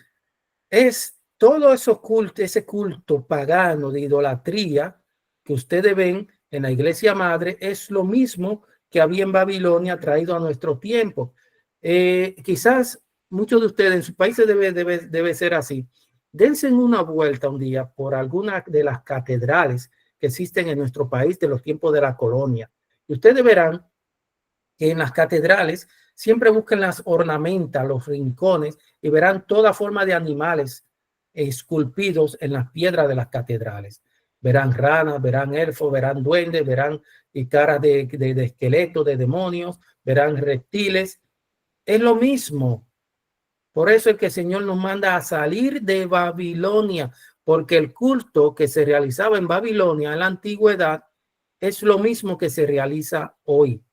es todo ese culto pagano de idolatría que ustedes ven en la iglesia madre, es lo mismo que había en Babilonia traído a nuestro tiempo. Quizás muchos de ustedes en sus países debe ser así. Dense una vuelta un día por alguna de las catedrales que existen en nuestro país de los tiempos de la colonia. Y ustedes verán que en las catedrales siempre busquen las ornamentas, los rincones, y verán toda forma de animales esculpidos en las piedras de las catedrales. Verán ranas, verán elfos, verán duendes, verán y caras de esqueletos, de demonios, verán reptiles. Es lo mismo. Por eso es que el Señor nos manda a salir de Babilonia, porque el culto que se realizaba en Babilonia en la antigüedad es lo mismo que se realiza hoy.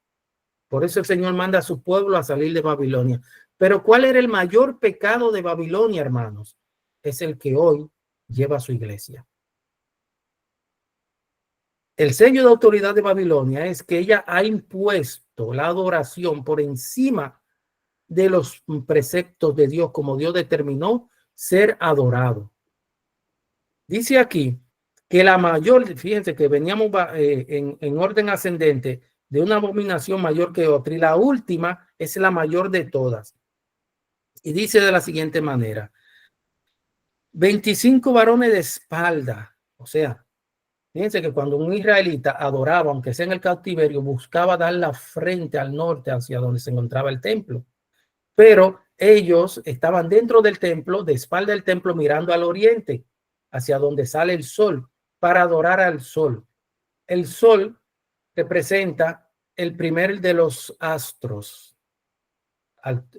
Por eso el Señor manda a su pueblo a salir de Babilonia. Pero ¿cuál era el mayor pecado de Babilonia, hermanos? Es el que hoy lleva a su iglesia. El sello de autoridad de Babilonia es que ella ha impuesto la adoración por encima de los preceptos de Dios, como Dios determinó ser adorado. Dice aquí que la mayor, fíjense que veníamos en orden ascendente de una abominación mayor que otra, y la última es la mayor de todas. Y dice de la siguiente manera: 25 varones de espalda. O sea, fíjense que cuando un israelita adoraba, aunque sea en el cautiverio, buscaba dar la frente al norte hacia donde se encontraba el templo. Pero ellos estaban dentro del templo, de espalda del templo, mirando al oriente, hacia donde sale el sol, para adorar al sol. El sol representa el primer de los astros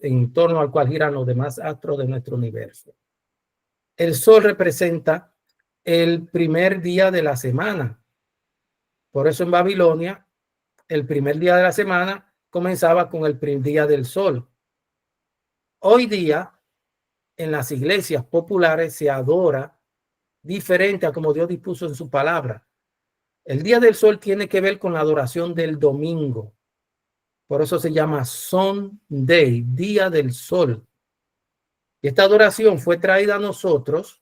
en torno al cual giran los demás astros de nuestro universo. El sol representa el primer día de la semana. Por eso en Babilonia, el primer día de la semana comenzaba con el primer día del sol. Hoy día, en las iglesias populares se adora diferente a como Dios dispuso en su palabra. El día del sol tiene que ver con la adoración del domingo. Por eso se llama Sunday, día del sol. Y esta adoración fue traída a nosotros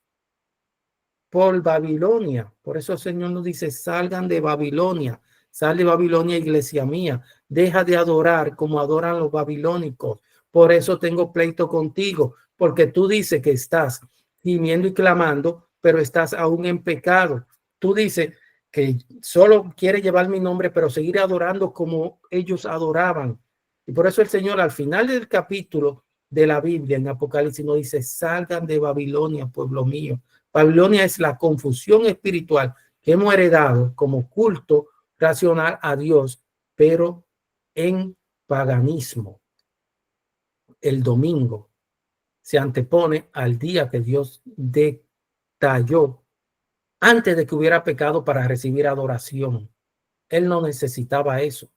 por Babilonia. Por eso el Señor nos dice, salgan de Babilonia. Sal de Babilonia, iglesia mía. Deja de adorar como adoran los babilónicos. Por eso tengo pleito contigo, porque tú dices que estás gimiendo y clamando, pero estás aún en pecado. Tú dices que solo quieres llevar mi nombre, pero seguir adorando como ellos adoraban. Y por eso el Señor al final del capítulo de la Biblia en Apocalipsis nos dice, salgan de Babilonia, pueblo mío. Babilonia es la confusión espiritual que hemos heredado como culto racional a Dios, pero en paganismo. El domingo se antepone al día que Dios detalló antes de que hubiera pecado para recibir adoración. Él no necesitaba eso.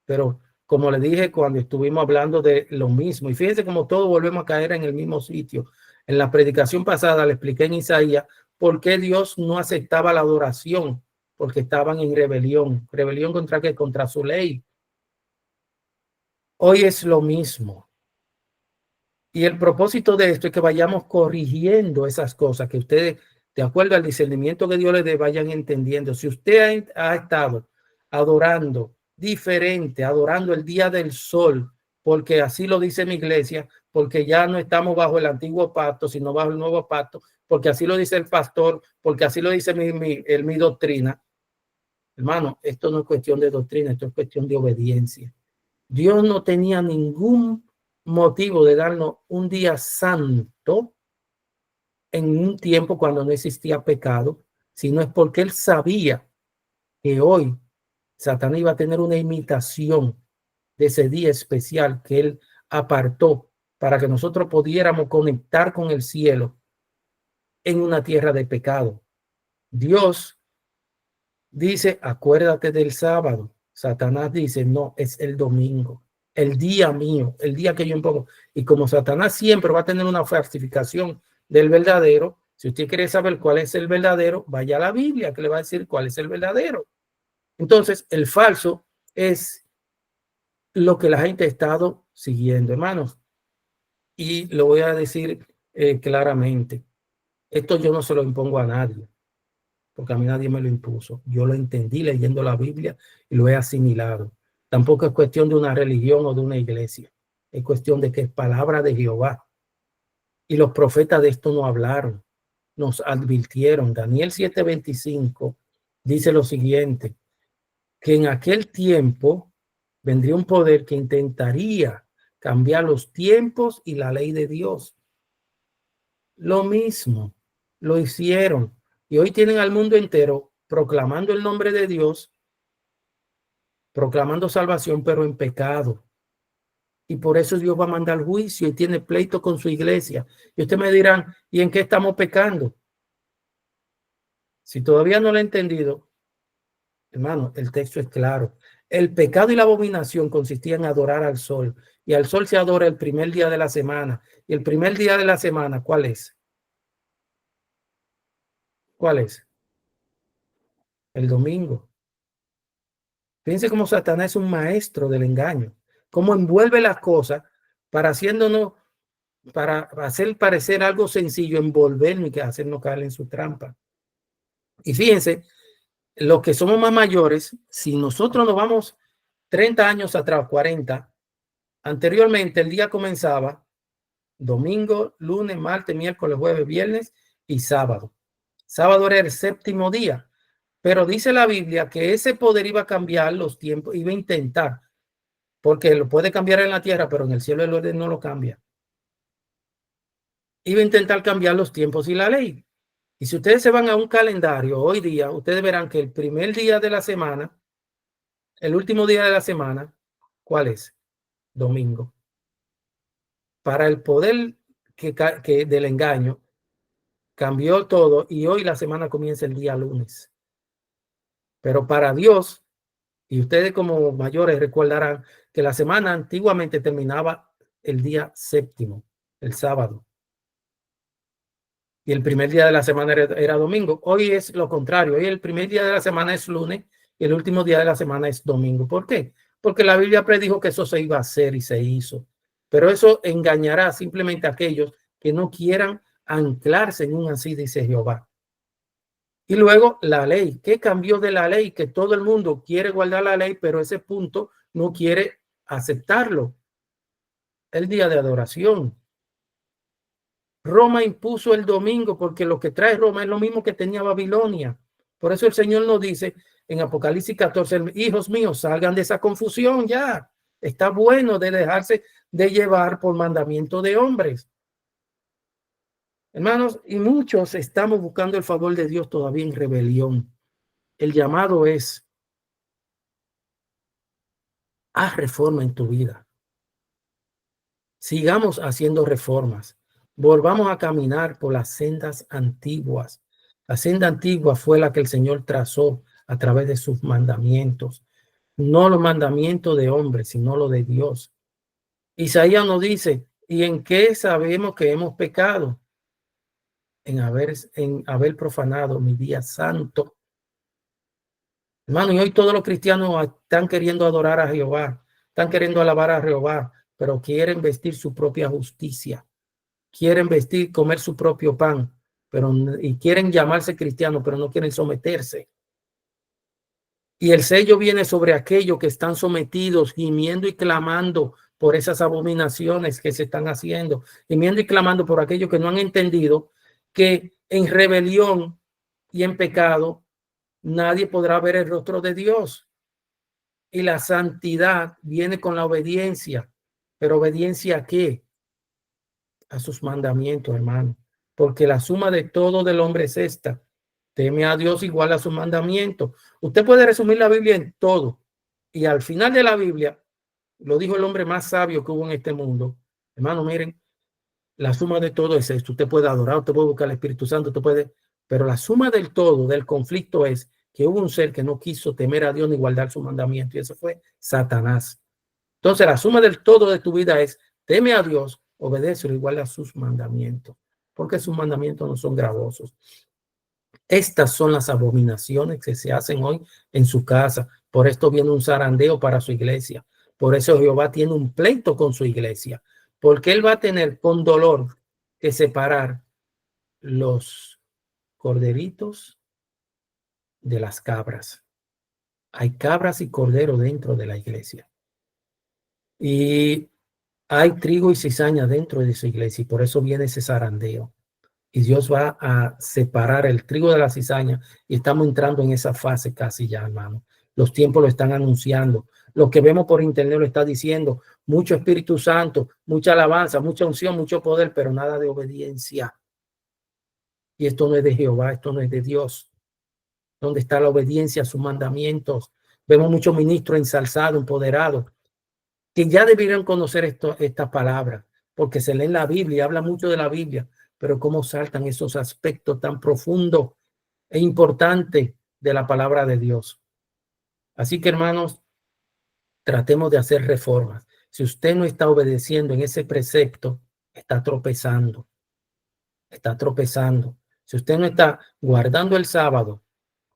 Pero como le dije cuando estuvimos hablando de lo mismo, y fíjense cómo todos volvemos a caer en el mismo sitio. En la predicación pasada le expliqué en Isaías por qué Dios no aceptaba la adoración, porque estaban en rebelión. ¿Rebelión contra qué? Contra su ley. Hoy es lo mismo. Y el propósito de esto es que vayamos corrigiendo esas cosas, que ustedes, de acuerdo al discernimiento que Dios les dé, vayan entendiendo. Si usted ha estado adorando diferente, adorando el día del sol, porque así lo dice mi iglesia, porque ya no estamos bajo el antiguo pacto, sino bajo el nuevo pacto, porque así lo dice el pastor, porque así lo dice mi doctrina. Hermano, esto no es cuestión de doctrina, esto es cuestión de obediencia. Dios no tenía ningún motivo de darnos un día santo en un tiempo cuando no existía pecado, sino es porque él sabía que hoy Satanás iba a tener una imitación de ese día especial que él apartó para que nosotros pudiéramos conectar con el cielo en una tierra de pecado. Dios dice, acuérdate del sábado. Satanás dice, no, es el domingo, el día mío, el día que yo impongo. Y como Satanás siempre va a tener una falsificación del verdadero, si usted quiere saber cuál es el verdadero, vaya a la Biblia que le va a decir cuál es el verdadero. Entonces, el falso es lo que la gente ha estado siguiendo, hermanos. Y lo voy a decir claramente. Esto yo no se lo impongo a nadie, porque a mí nadie me lo impuso. Yo lo entendí leyendo la Biblia y lo he asimilado. Tampoco es cuestión de una religión o de una iglesia. Es cuestión de que es palabra de Jehová. Y los profetas de esto no hablaron, nos advirtieron. Daniel 7:25 dice lo siguiente, que en aquel tiempo vendría un poder que intentaría cambiar los tiempos y la ley de Dios. Lo mismo, lo hicieron. Y hoy tienen al mundo entero proclamando el nombre de Dios, proclamando salvación, pero en pecado. Y por eso Dios va a mandar juicio y tiene pleito con su iglesia. Y ustedes me dirán, ¿y en qué estamos pecando? Si todavía no lo he entendido, hermano, el texto es claro. El pecado y la abominación consistían en adorar al sol. Y al sol se adora el primer día de la semana. Y el primer día de la semana, ¿cuál es? ¿Cuál es? El domingo. Fíjense cómo Satanás es un maestro del engaño. Cómo envuelve las cosas para haciéndonos, para hacer parecer algo sencillo, envolvernos y que hacernos caer en su trampa. Y fíjense, los que somos más mayores, si nosotros nos vamos 30 años atrás, 40, anteriormente el día comenzaba domingo, lunes, martes, miércoles, jueves, viernes y sábado. Sábado era el séptimo día. Pero dice la Biblia que ese poder iba a cambiar los tiempos, iba a intentar, porque lo puede cambiar en la tierra, pero en el cielo el orden no lo cambia. iba a intentar cambiar los tiempos y la ley. Y si ustedes se van a un calendario hoy día, ustedes verán que el primer día de la semana, el último día de la semana, ¿cuál es? Domingo. Para el poder que del engaño, cambió todo y hoy la semana comienza el día lunes. Pero para Dios, y ustedes como mayores recordarán que la semana antiguamente terminaba el día séptimo, el sábado. Y el primer día de la semana era domingo. Hoy es lo contrario. Hoy el primer día de la semana es lunes y el último día de la semana es domingo. ¿Por qué? Porque la Biblia predijo que eso se iba a hacer y se hizo. Pero eso engañará simplemente a aquellos que no quieran anclarse en un así dice Jehová. Y luego la ley. ¿Qué cambió de la ley? Que todo el mundo quiere guardar la ley, pero ese punto no quiere aceptarlo. El día de adoración. Roma impuso el domingo porque lo que trae Roma es lo mismo que tenía Babilonia. Por eso el Señor nos dice en Apocalipsis 14, hijos míos, salgan de esa confusión ya. Está bueno de dejarse de llevar por mandamiento de hombres. Hermanos, y muchos estamos buscando el favor de Dios todavía en rebelión. El llamado es, haz reforma en tu vida. Sigamos haciendo reformas. Volvamos a caminar por las sendas antiguas. La senda antigua fue la que el Señor trazó a través de sus mandamientos. No los mandamientos de hombres, sino los de Dios. Isaías nos dice, ¿y en qué sabemos que hemos pecado? En haber profanado mi día santo. Hermano, y hoy todos los cristianos están queriendo adorar a Jehová, están queriendo alabar a Jehová, pero quieren vestir su propia justicia. Quieren vestir, comer su propio pan, y quieren llamarse cristianos, pero no quieren someterse. Y el sello viene sobre aquellos que están sometidos, gimiendo y clamando por esas abominaciones que se están haciendo, gimiendo y clamando por aquellos que no han entendido que en rebelión y en pecado nadie podrá ver el rostro de Dios. Y la santidad viene con la obediencia. ¿Pero obediencia a qué? A sus mandamientos, hermano. Porque la suma de todo del hombre es esta: teme a Dios igual a sus mandamientos. Usted puede resumir la Biblia en todo. Y al final de la Biblia, lo dijo el hombre más sabio que hubo en este mundo. Hermano, miren, la suma de todo es esto. Usted puede adorar, usted puede buscar al Espíritu Santo, usted puede, pero la suma del todo, del conflicto, es que hubo un ser que no quiso temer a Dios ni guardar su mandamiento, y eso fue Satanás. Entonces, la suma del todo de tu vida es: teme a Dios, obedécelo igual a sus mandamientos, porque sus mandamientos no son gravosos. Estas son las abominaciones que se hacen hoy en su casa. Por esto viene un zarandeo para su iglesia. Por eso Jehová tiene un pleito con su iglesia, porque él va a tener con dolor que separar los corderitos de las cabras. Hay cabras y corderos dentro de la iglesia. Y hay trigo y cizaña dentro de su iglesia, y por eso viene ese zarandeo. Y Dios va a separar el trigo de la cizaña, y estamos entrando en esa fase casi ya, hermano. Los tiempos lo están anunciando. Lo que vemos por internet lo está diciendo. Mucho Espíritu Santo, mucha alabanza, mucha unción, mucho poder, pero nada de obediencia. Y esto no es de Jehová, esto no es de Dios. ¿Dónde está la obediencia a sus mandamientos? Vemos muchos ministros ensalzados, empoderados, que ya debieran conocer esta palabra, porque se lee en la Biblia, habla mucho de la Biblia, pero cómo saltan esos aspectos tan profundos e importantes de la palabra de Dios. Así que, hermanos, tratemos de hacer reformas. Si usted no está obedeciendo en ese precepto, está tropezando. Está tropezando. Si usted no está guardando el sábado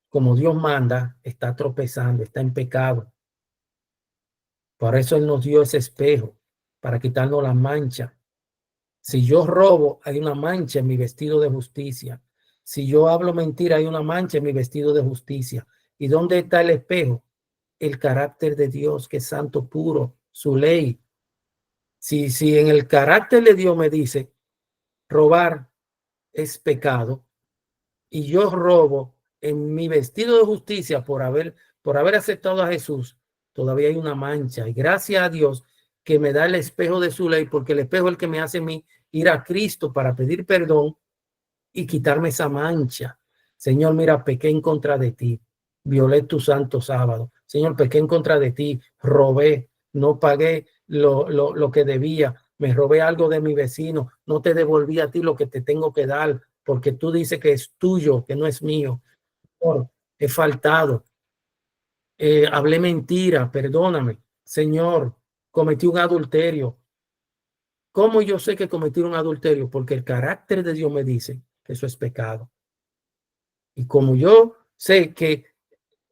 como Dios manda, está tropezando, está en pecado. Por eso Él nos dio ese espejo, para quitarnos la mancha. Si yo robo, hay una mancha en mi vestido de justicia. Si yo hablo mentira, hay una mancha en mi vestido de justicia. ¿Y dónde está el espejo? El carácter de Dios, que es santo, puro, su ley. Si en el carácter de Dios me dice robar es pecado, y yo robo en mi vestido de justicia por haber aceptado a Jesús, todavía hay una mancha. Y gracias a Dios que me da el espejo de su ley, porque el espejo es el que me hace a mí ir a Cristo para pedir perdón y quitarme esa mancha. Señor, mira, pequé en contra de ti, violé tu santo sábado. Señor, pequé en contra de ti, robé, no pagué lo que debía, me robé algo de mi vecino, no te devolví a ti lo que te tengo que dar, porque tú dices que es tuyo, que no es mío. Señor, he faltado, hablé mentira, perdóname. Señor, cometí un adulterio. ¿Cómo yo sé que cometí un adulterio? Porque el carácter de Dios me dice que eso es pecado. Y como yo sé que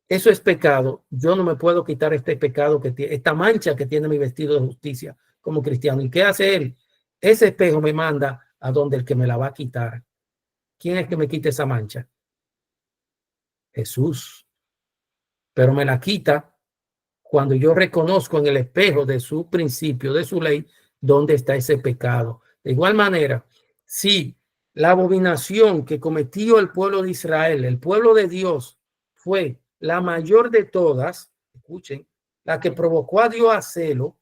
eso es pecado, yo no me puedo quitar este pecado que tiene, esta mancha que tiene mi vestido de justicia como cristiano. ¿Y qué hace él? Ese espejo me manda a donde el que me la va a quitar. ¿Quién es que me quita esa mancha? Jesús. Pero me la quita cuando yo reconozco en el espejo de su principio, de su ley, dónde está ese pecado. De igual manera, si la abominación que cometió el pueblo de Israel, el pueblo de Dios, fue la mayor de todas, escuchen, la que provocó a Dios a celo,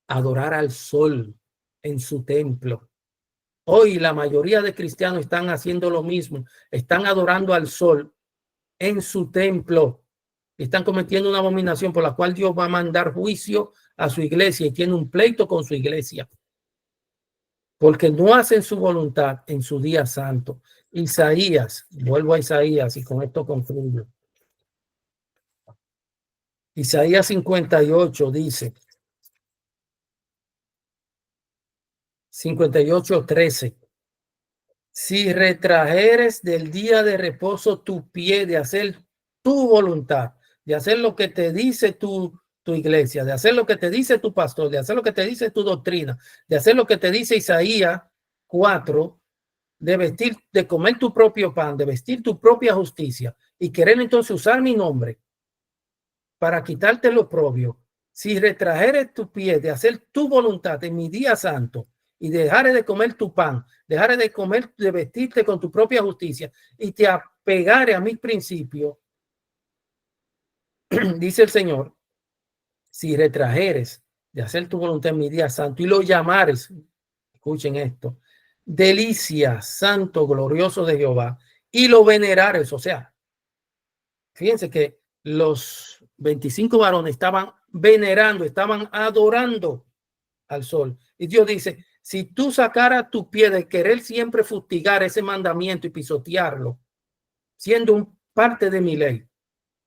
adorar al sol en su templo. Hoy la mayoría de cristianos están haciendo lo mismo, están adorando al sol en su templo. Están cometiendo una abominación por la cual Dios va a mandar juicio a su iglesia y tiene un pleito con su iglesia porque no hacen su voluntad en su día santo. Isaías, vuelvo a Isaías y con esto concluyo. Isaías 58 dice, 58:13, si retrajeres del día de reposo tu pie de hacer tu voluntad, de hacer lo que te dice tu iglesia, de hacer lo que te dice tu pastor, de hacer lo que te dice tu doctrina, de hacer lo que te dice Isaías 4, de vestir, de comer tu propio pan, de vestir tu propia justicia y querer entonces usar mi nombre para quitarte lo propio. Si retrajeres tu pie de hacer tu voluntad en mi día santo y dejares de comer tu pan, dejares de comer, de vestirte con tu propia justicia y te apegares a mis principios, dice el Señor, si retrajeres de hacer tu voluntad en mi día santo y lo llamares, escuchen esto, delicia, santo, glorioso de Jehová, y lo venerares, o sea, fíjense que los 25 varones estaban venerando, estaban adorando al sol. Y Dios dice, si tú sacaras tu pie de querer siempre fustigar ese mandamiento y pisotearlo, siendo un parte de mi ley,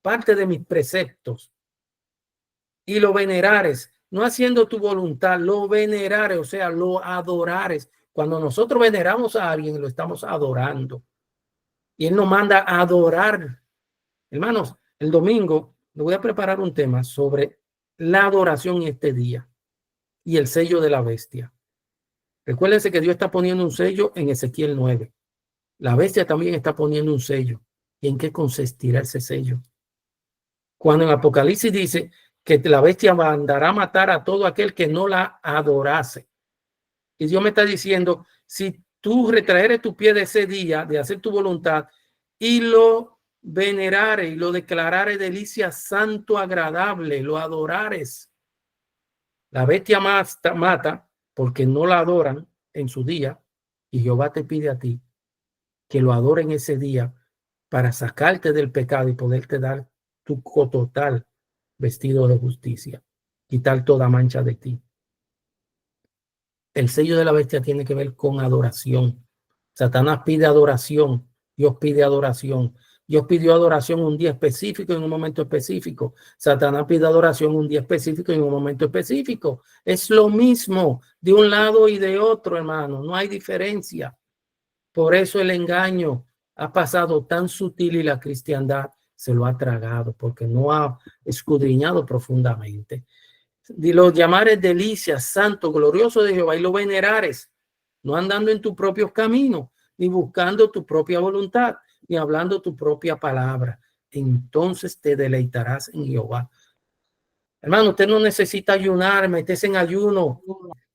parte de mis preceptos, y lo venerares, no haciendo tu voluntad, lo venerares, o sea, lo adorares. Cuando nosotros veneramos a alguien, lo estamos adorando. Y Él nos manda a adorar. Hermanos, el domingo le voy a preparar un tema sobre la adoración este día y el sello de la bestia. Recuérdense que Dios está poniendo un sello en Ezequiel 9. La bestia también está poniendo un sello. ¿Y en qué consistirá ese sello? Cuando en Apocalipsis dice que la bestia mandará a matar a todo aquel que no la adorase. Y Dios me está diciendo, si tú retraeres tu pie de ese día, de hacer tu voluntad, y lo venerares y lo declarares delicia santo, agradable, lo adorares. La bestia mata porque no la adoran en su día, y Jehová te pide a ti que lo adoren ese día para sacarte del pecado y poderte dar tu total vestido de justicia, quitar toda mancha de ti. El sello de la bestia tiene que ver con adoración. Satanás pide adoración, Dios pide adoración. Dios pidió adoración un día específico en un momento específico. Satanás pide adoración un día específico en un momento específico. Es lo mismo de un lado y de otro, hermano. No hay diferencia. Por eso el engaño ha pasado tan sutil y la cristiandad se lo ha tragado porque no ha escudriñado profundamente. Y los llamares delicias, santo, glorioso de Jehová y lo venerares, no andando en tus propios caminos, ni buscando tu propia voluntad, ni hablando tu propia palabra. Entonces te deleitarás en Jehová. Hermano, usted no necesita ayunar, meterse en ayuno,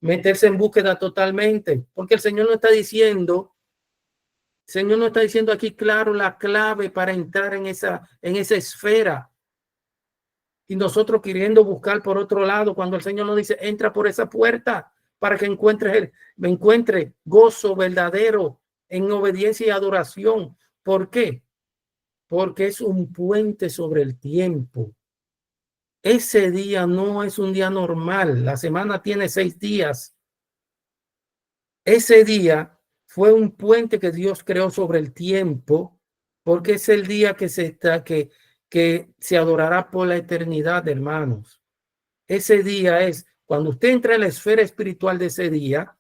meterse en búsqueda totalmente, porque el Señor no está diciendo, aquí claro la clave para entrar en esa esfera. Y nosotros queriendo buscar por otro lado, cuando el Señor nos dice, entra por esa puerta, para que me encuentre gozo verdadero en obediencia y adoración. ¿Por qué? Porque es un puente sobre el tiempo. Ese día no es un día normal. La semana tiene 6 días. Ese día fue un puente que Dios creó sobre el tiempo, porque es el día que se adorará por la eternidad, hermanos. Ese día es cuando usted entra en la esfera espiritual de ese día,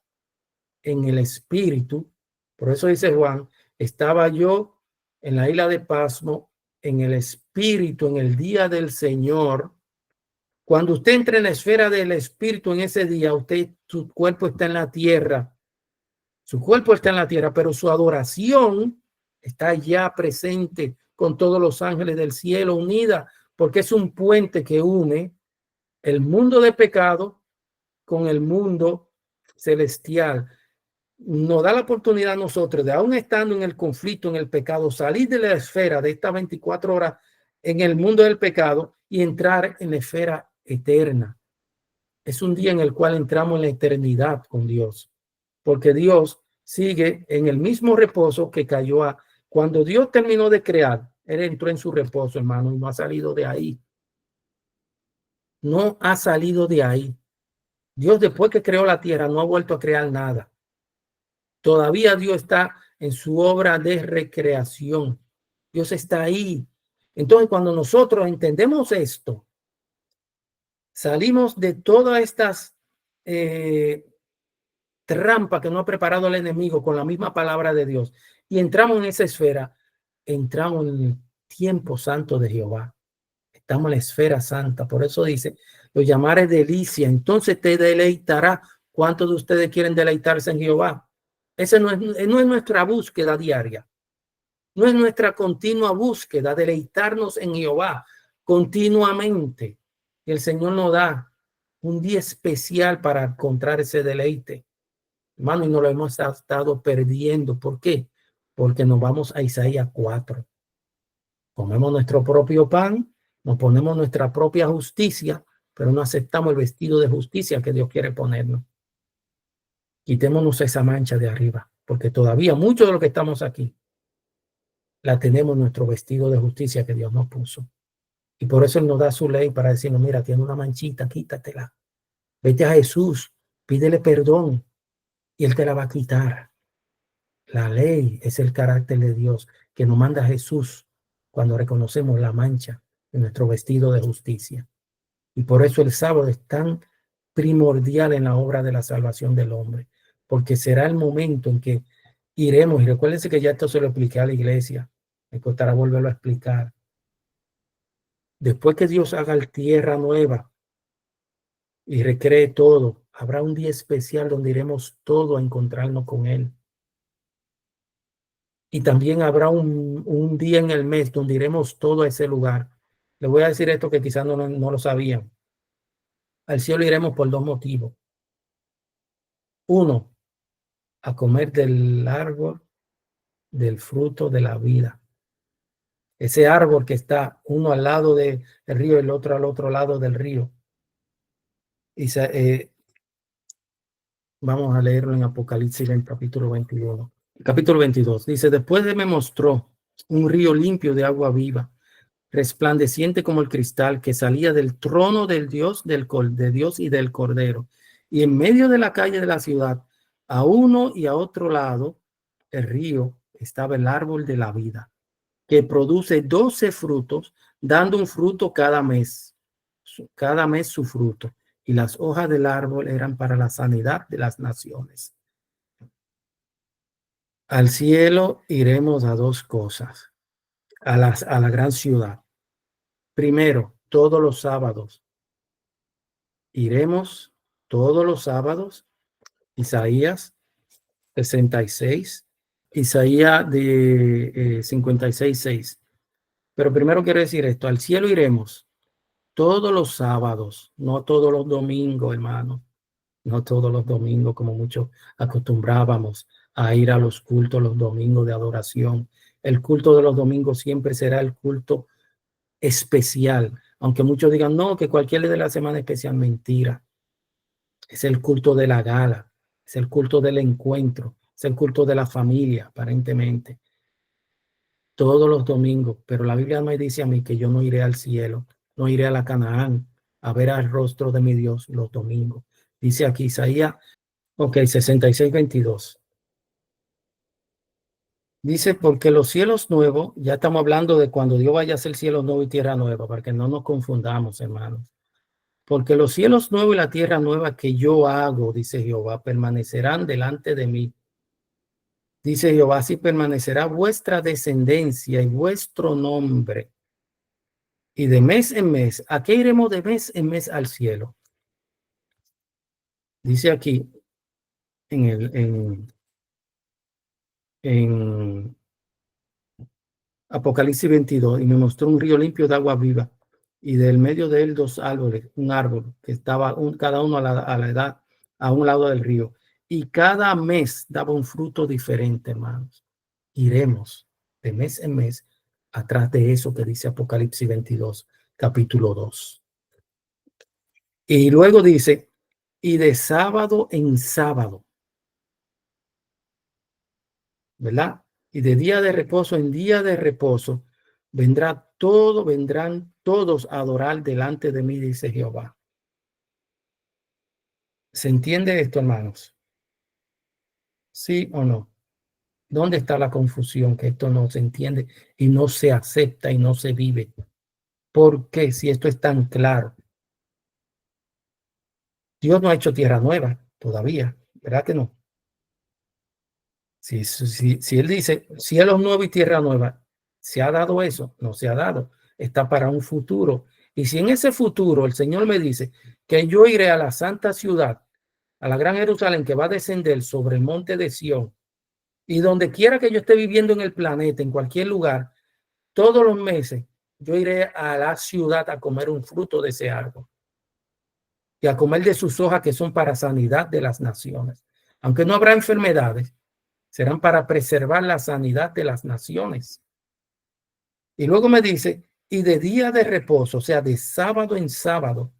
en el espíritu. Por eso dice Juan, estaba yo en la isla de Pasmo, en el espíritu, en el día del Señor. Cuando usted entra en la esfera del espíritu en ese día, su cuerpo está en la tierra. Su cuerpo está en la tierra, pero su adoración está ya presente con todos los ángeles del cielo unida, porque es un puente que une el mundo de pecado con el mundo celestial. Nos da la oportunidad a nosotros de, aún estando en el conflicto, en el pecado, salir de la esfera de estas 24 horas en el mundo del pecado y entrar en la esfera eterna. Es un día en el cual entramos en la eternidad con Dios, porque Dios sigue en el mismo reposo que cayó cuando Dios terminó de crear. Él entró en su reposo, hermano, y no ha salido de ahí. No ha salido de ahí. Dios, después que creó la tierra, no ha vuelto a crear nada. Todavía Dios está en su obra de recreación. Dios está ahí. Entonces, cuando nosotros entendemos esto, salimos de todas estas trampas que nos ha preparado el enemigo con la misma palabra de Dios y entramos en esa esfera, entramos en el tiempo santo de Jehová. Estamos en la esfera santa. Por eso dice, lo llamaré delicia, entonces te deleitará. ¿Cuántos de ustedes quieren deleitarse en Jehová? Esa no es nuestra búsqueda diaria. No es nuestra continua búsqueda, deleitarnos en Jehová continuamente. Y el Señor nos da un día especial para encontrar ese deleite. Hermano, y no lo hemos estado perdiendo. ¿Por qué? Porque nos vamos a Isaías 4. Comemos nuestro propio pan, nos ponemos nuestra propia justicia, pero no aceptamos el vestido de justicia que Dios quiere ponernos. Quitémonos esa mancha de arriba, porque todavía muchos de los que estamos aquí la tenemos nuestro vestido de justicia que Dios nos puso. Y por eso Él nos da su ley para decirnos, mira, tiene una manchita, quítatela. Vete a Jesús, pídele perdón y Él te la va a quitar. La ley es el carácter de Dios que nos manda Jesús cuando reconocemos la mancha de nuestro vestido de justicia. Y por eso el sábado es tan primordial en la obra de la salvación del hombre, porque será el momento en que iremos, y recuérdense que ya esto se lo expliqué a la iglesia, me costará volverlo a explicar. Después que Dios haga la tierra nueva y recree todo, habrá un día especial donde iremos todos a encontrarnos con Él. Y también habrá un día en el mes donde iremos todos a ese lugar. Les voy a decir esto que quizás no lo sabían. Al cielo iremos por 2 motivos. Uno, a comer del árbol del fruto de la vida. Ese árbol que está uno al lado del río y el otro al otro lado del río. Y vamos a leerlo en Apocalipsis, en el capítulo 21. Capítulo 22. Dice, después me mostró un río limpio de agua viva, resplandeciente como el cristal, que salía del trono del Dios, de Dios y del Cordero. Y en medio de la calle de la ciudad, a uno y a otro lado, el río, estaba el árbol de la vida, que produce 12 frutos, dando un fruto cada mes su fruto. Y las hojas del árbol eran para la sanidad de las naciones. Al cielo iremos a 2 cosas, a la gran ciudad. Primero, todos los sábados. Iremos todos los sábados. Isaías 66, Isaías de 56:6. Pero primero quiero decir esto, al cielo iremos todos los sábados, no todos los domingos, hermano. No todos los domingos, como muchos acostumbrábamos a ir a los cultos los domingos de adoración. El culto de los domingos siempre será el culto especial, aunque muchos digan, no, que cualquier día de la semana es especial. Mentira. Es el culto de la gala, es el culto del encuentro, es el culto de la familia, aparentemente. Todos los domingos, pero la Biblia me dice a mí que yo no iré al cielo, no iré a la Canaán a ver al rostro de mi Dios los domingos. Dice aquí Isaías, 66:22. Dice, porque los cielos nuevos, ya estamos hablando de cuando Dios vaya a hacer cielo nuevo y tierra nueva, para que no nos confundamos, hermanos. Porque los cielos nuevos y la tierra nueva que yo hago, dice Jehová, permanecerán delante de mí. Dice Jehová, así permanecerá vuestra descendencia y vuestro nombre. Y de mes en mes, ¿a qué iremos de mes en mes al cielo? Dice aquí en Apocalipsis 22, y me mostró un río limpio de agua viva, y del medio de él dos árboles, un árbol que estaba cada uno a la edad, a un lado del río, y cada mes daba un fruto diferente, hermanos. Iremos de mes en mes atrás de eso que dice Apocalipsis 22, capítulo 2. Y luego dice, y de sábado en sábado, ¿verdad? Y de día de reposo en día de reposo, vendrán todos a adorar delante de mí, dice Jehová. ¿Se entiende esto, hermanos? ¿Sí o no? ¿Dónde está la confusión? Que esto no se entiende y no se acepta y no se vive. ¿Por qué? Si esto es tan claro. Dios no ha hecho tierra nueva todavía, ¿verdad que no? Si Él dice cielos nuevos y tierra nueva, ¿se ha dado eso? No se ha dado. Está para un futuro. Y si en ese futuro el Señor me dice que yo iré a la santa ciudad, a la gran Jerusalén que va a descender sobre el monte de Sión, y donde quiera que yo esté viviendo en el planeta, en cualquier lugar, todos los meses, yo iré a la ciudad a comer un fruto de ese árbol y a comer de sus hojas que son para sanidad de las naciones. Aunque no habrá enfermedades, serán para preservar la sanidad de las naciones. Y luego me dice, y de día de reposo, o sea, de sábado en sábado,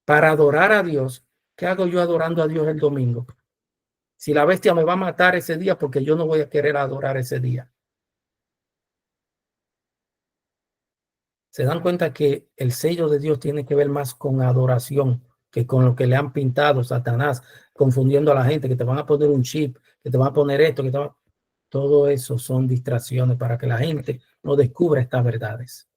para adorar a Dios. ¿Qué hago yo adorando a Dios el domingo? Si la bestia me va a matar ese día, porque yo no voy a querer adorar ese día. Se dan cuenta que el sello de Dios tiene que ver más con adoración que con lo que le han pintado Satanás, confundiendo a la gente, que te van a poner un chip, que te van a poner esto, que te van... Todo eso son distracciones para que la gente no descubra estas verdades.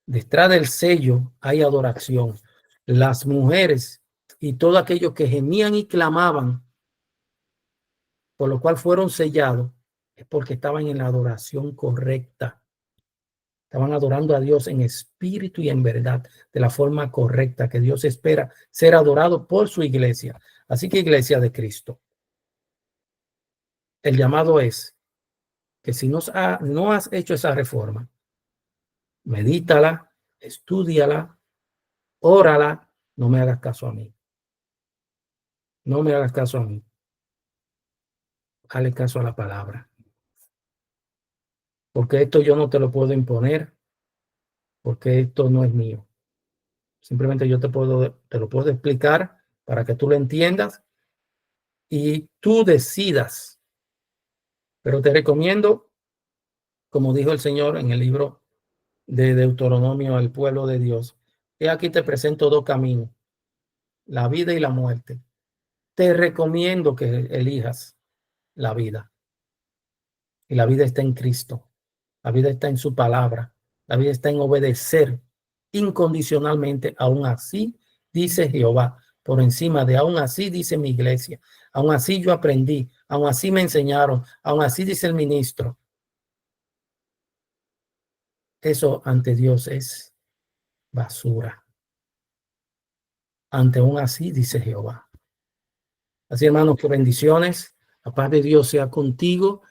Detrás del sello hay adoración. Las mujeres y todos aquellos que gemían y clamaban, por lo cual fueron sellados, es porque estaban en la adoración correcta. Estaban adorando a Dios en espíritu y en verdad, de la forma correcta que Dios espera ser adorado por su iglesia. Así que, iglesia de Cristo, el llamado es que si no has hecho esa reforma, medítala, estúdiala, órala, no me hagas caso a mí. No me hagas caso a mí. Hazle caso a la palabra. Porque esto yo no te lo puedo imponer, porque esto no es mío. Simplemente yo te lo puedo explicar para que tú lo entiendas y tú decidas. Pero te recomiendo, como dijo el Señor en el libro de Deuteronomio al pueblo de Dios, que aquí te presento dos caminos, la vida y la muerte. Te recomiendo que elijas la vida. Y la vida está en Cristo. La vida está en su palabra. La vida está en obedecer incondicionalmente. Aún así, dice Jehová, por encima de aún así, dice mi iglesia. Aún así yo aprendí. Aún así me enseñaron. Aún así dice el ministro. Eso ante Dios es basura. Ante aún así, dice Jehová. Así, hermanos, que bendiciones. La paz de Dios sea contigo.